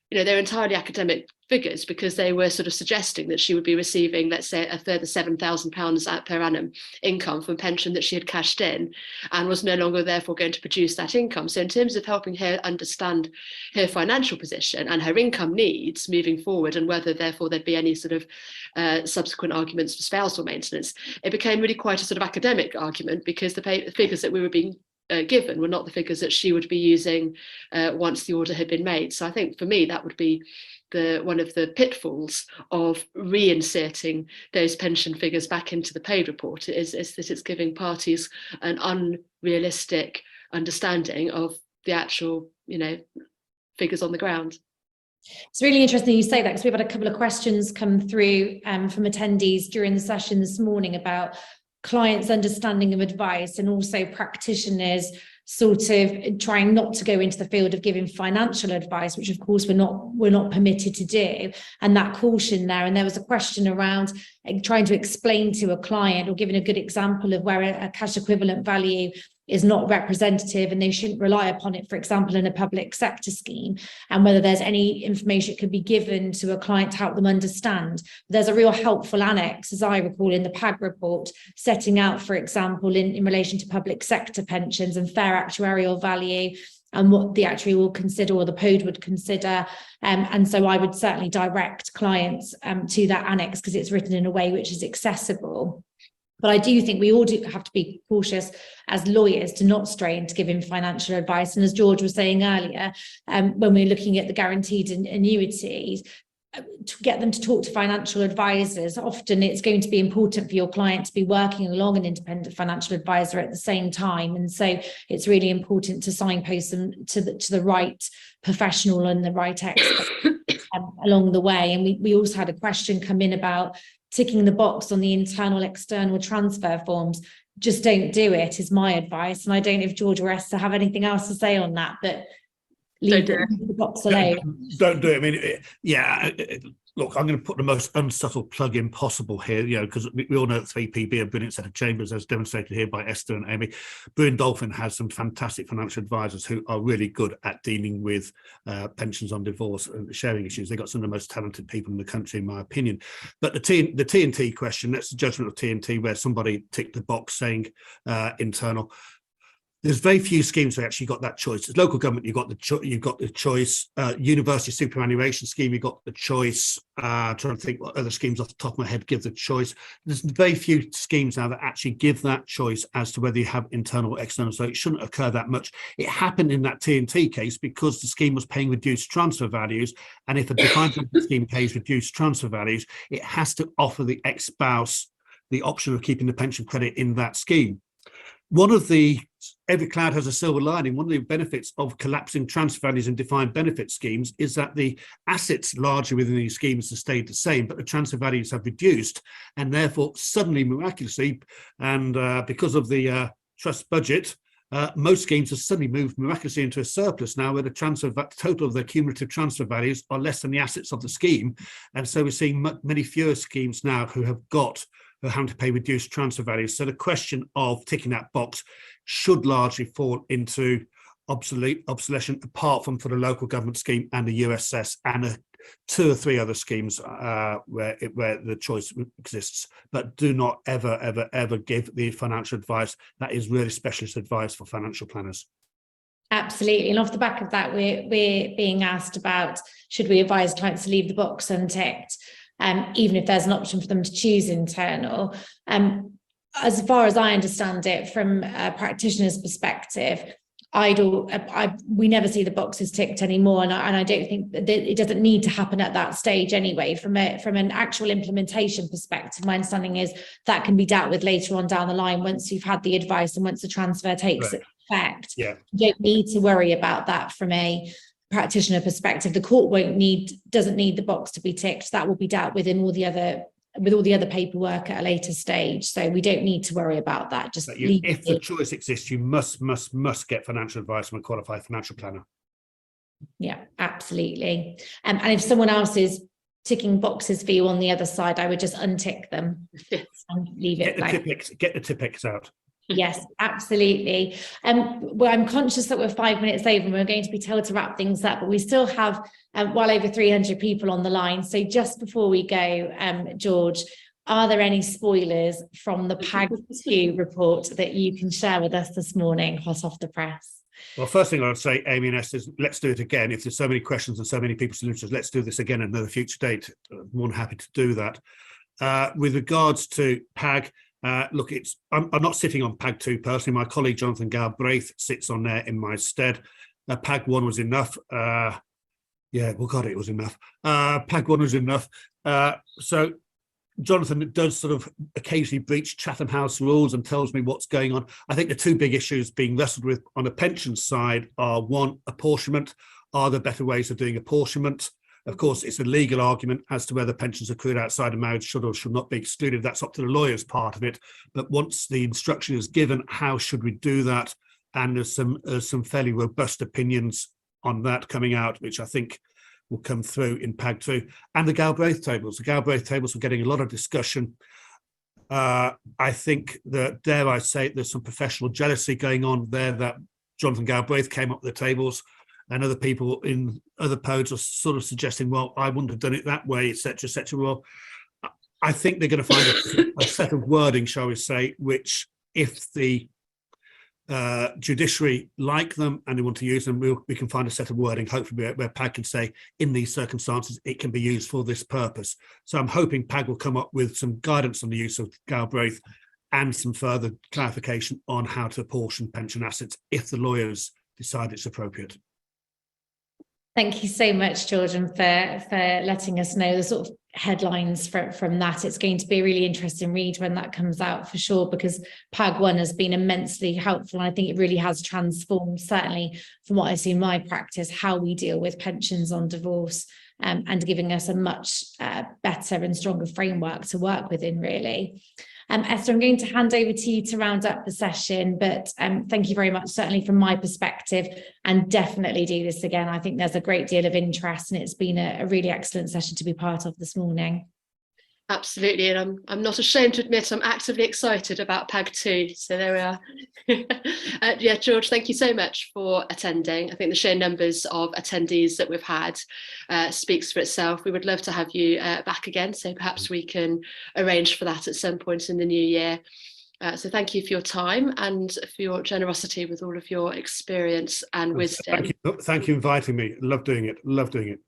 they're entirely academic figures, because they were sort of suggesting that she would be receiving, let's say, a further £7,000 per annum income from a pension that she had cashed in, and was no longer therefore going to produce that income. So in terms of helping her understand her financial position and her income needs moving forward, and whether therefore there'd be any sort of subsequent arguments for spousal maintenance, it became really quite a sort of academic argument, because the figures that we were being given were not the figures that she would be using once the order had been made. So I think for me that would be one of the pitfalls of reinserting those pension figures back into the paid report, is that it's giving parties an unrealistic understanding of the actual, figures on the ground. It's really interesting you say that, because we've had a couple of questions come through from attendees during the session this morning about clients' understanding of advice, and also practitioners sort of trying not to go into the field of giving financial advice, which of course we're not permitted to do, and that caution there. And there was a question around trying to explain to a client, or giving a good example of where a cash equivalent value is not representative and they shouldn't rely upon it, for example, in a public sector scheme, and whether there's any information that could be given to a client to help them understand. There's a real helpful annex, as I recall, in the PAG report, setting out, for example, in relation to public sector pensions and fair actuarial value, and what the actuary will consider, or the POD would consider. And so I would certainly direct clients to that annex, because it's written in a way which is accessible. But I do think we all do have to be cautious as lawyers to not stray into giving financial advice. And as George was saying earlier, when we're looking at the guaranteed annuities, to get them to talk to financial advisors, often it's going to be important for your client to be working along an independent financial advisor at the same time. And so it's really important to signpost them to the right professional and the right expert along the way. And we also had a question come in about ticking the box on the internal external transfer forms. Just don't do it, is my advice. And I don't know if George or Esther have anything else to say on that, but leave the box alone. Don't do it. I mean, yeah, look, I'm going to put the most unsubtle plug in possible here, because we all know that 3PB are a brilliant set of chambers, as demonstrated here by Esther and Amy. Brewin Dolphin has some fantastic financial advisors who are really good at dealing with pensions on divorce and sharing issues. They've got some of the most talented people in the country, in my opinion. But the T&T question, that's the judgment of T&T, where somebody ticked the box saying internal. There's very few schemes where actually got that choice. As local government, you've got the choice. University superannuation scheme, you've got the choice. Trying to think what other schemes off the top of my head give the choice. There's very few schemes now that actually give that choice as to whether you have internal or external. So it shouldn't occur that much. It happened in that T&T case because the scheme was paying reduced transfer values, and if a defined benefit scheme pays reduced transfer values, it has to offer the ex-spouse the option of keeping the pension credit in that scheme. Every cloud has a silver lining. One of the benefits of collapsing transfer values in defined benefit schemes is that the assets largely within these schemes have stayed the same, but the transfer values have reduced, and therefore suddenly, miraculously, and because of the trust budget, most schemes have suddenly moved miraculously into a surplus now, where the total of the cumulative transfer values are less than the assets of the scheme. And so we're seeing many fewer schemes now who are having to pay reduced transfer values. So the question of ticking that box should largely fall into obsolescence, apart from for the local government scheme and the USS and 2 or 3 other schemes where the choice exists. But do not ever give the financial advice that is really specialist advice for financial planners. Absolutely. And off the back of that, we're being asked about, should we advise clients to leave the box unticked, even if there's an option for them to choose internal. As far as I understand it, from a practitioner's perspective, we never see the boxes ticked anymore, and I don't think that it doesn't need to happen at that stage anyway. From an actual implementation perspective, my understanding is that can be dealt with later on down the line once you've had the advice and once the transfer takes effect. Yeah. You don't need to worry about that from a practitioner perspective. The court doesn't need the box to be ticked. That will be dealt with in all the other paperwork at a later stage. So we don't need to worry about that. Just if the choice exists, you must get financial advice from a qualified financial planner. Yeah, absolutely. And if someone else is ticking boxes for you on the other side, I would just untick them and leave it blank. Get the Tipex out. Yes, absolutely. Well, I'm conscious that we're 5 minutes over and we're going to be told to wrap things up, but we still have well over 300 people on the line. So just before we go, George, are there any spoilers from the PAG 2 report that you can share with us this morning, hot off the press? Well, first thing I would say, Amy and Esther, is let's do it again. If there's so many questions and so many people's solutions, let's do this again at another future date. I'm more than happy to do that. With regards to PAG, look, I'm not sitting on PAG 2 personally. My colleague Jonathan Galbraith sits on there in my stead. PAG 1 was enough. It was enough. PAG 1 was enough. So Jonathan does sort of occasionally breach Chatham House rules and tells me what's going on. I think the 2 big issues being wrestled with on the pension side are, 1, apportionment. Are there better ways of doing apportionment? Of course, it's a legal argument as to whether pensions accrued outside of marriage should or should not be excluded. That's up to the lawyer's part of it. But once the instruction is given, how should we do that? And there's some fairly robust opinions on that coming out, which I think will come through in PAG 2. And the Galbraith tables. The Galbraith tables are getting a lot of discussion. I think that, dare I say, there's some professional jealousy going on there, that Jonathan Galbraith came up with the tables, and other people in other pods are sort of suggesting, well, I wouldn't have done it that way, etc., etc. Well, I think they're going to find a set of wording, shall we say, which, if the judiciary like them and they want to use them, we can find a set of wording, hopefully, where PAG can say, in these circumstances, it can be used for this purpose. So I'm hoping PAG will come up with some guidance on the use of Galbraith and some further clarification on how to apportion pension assets if the lawyers decide it's appropriate. Thank you so much, George, for letting us know the sort of headlines from that. It's going to be a really interesting read when that comes out, for sure, because PAG 1 has been immensely helpful. And I think it really has transformed, certainly from what I see in my practice, how we deal with pensions on divorce, and giving us a much better and stronger framework to work within, really. Esther, I'm going to hand over to you to round up the session, but thank you very much, certainly from my perspective, and definitely do this again. I think there's a great deal of interest, and it's been a really excellent session to be part of this morning. Absolutely, and I'm not ashamed to admit I'm actively excited about PAG 2, so there we are. Yeah, George, thank you so much for attending. I think the sheer numbers of attendees that we've had speaks for itself. We would love to have you back again, so perhaps we can arrange for that at some point in the new year. So thank you for your time and for your generosity with all of your experience and wisdom. Thank you for inviting me. Love doing it. Love doing it.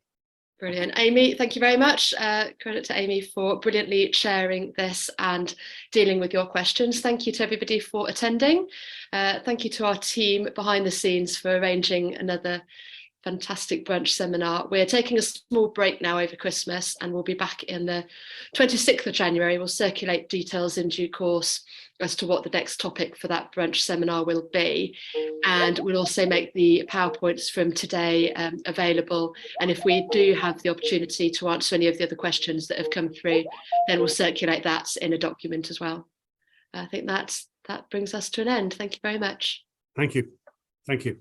Brilliant. Amy, thank you very much. Credit to Amy for brilliantly sharing this and dealing with your questions. Thank you to everybody for attending. Thank you to our team behind the scenes for arranging another fantastic brunch seminar. We're taking a small break now over Christmas, and we'll be back in the 26th of January. We'll circulate details in due course as to what the next topic for that brunch seminar will be. And we'll also make the PowerPoints from today available. And if we do have the opportunity to answer any of the other questions that have come through, then we'll circulate that in a document as well. I think that brings us to an end. Thank you very much. Thank you. Thank you.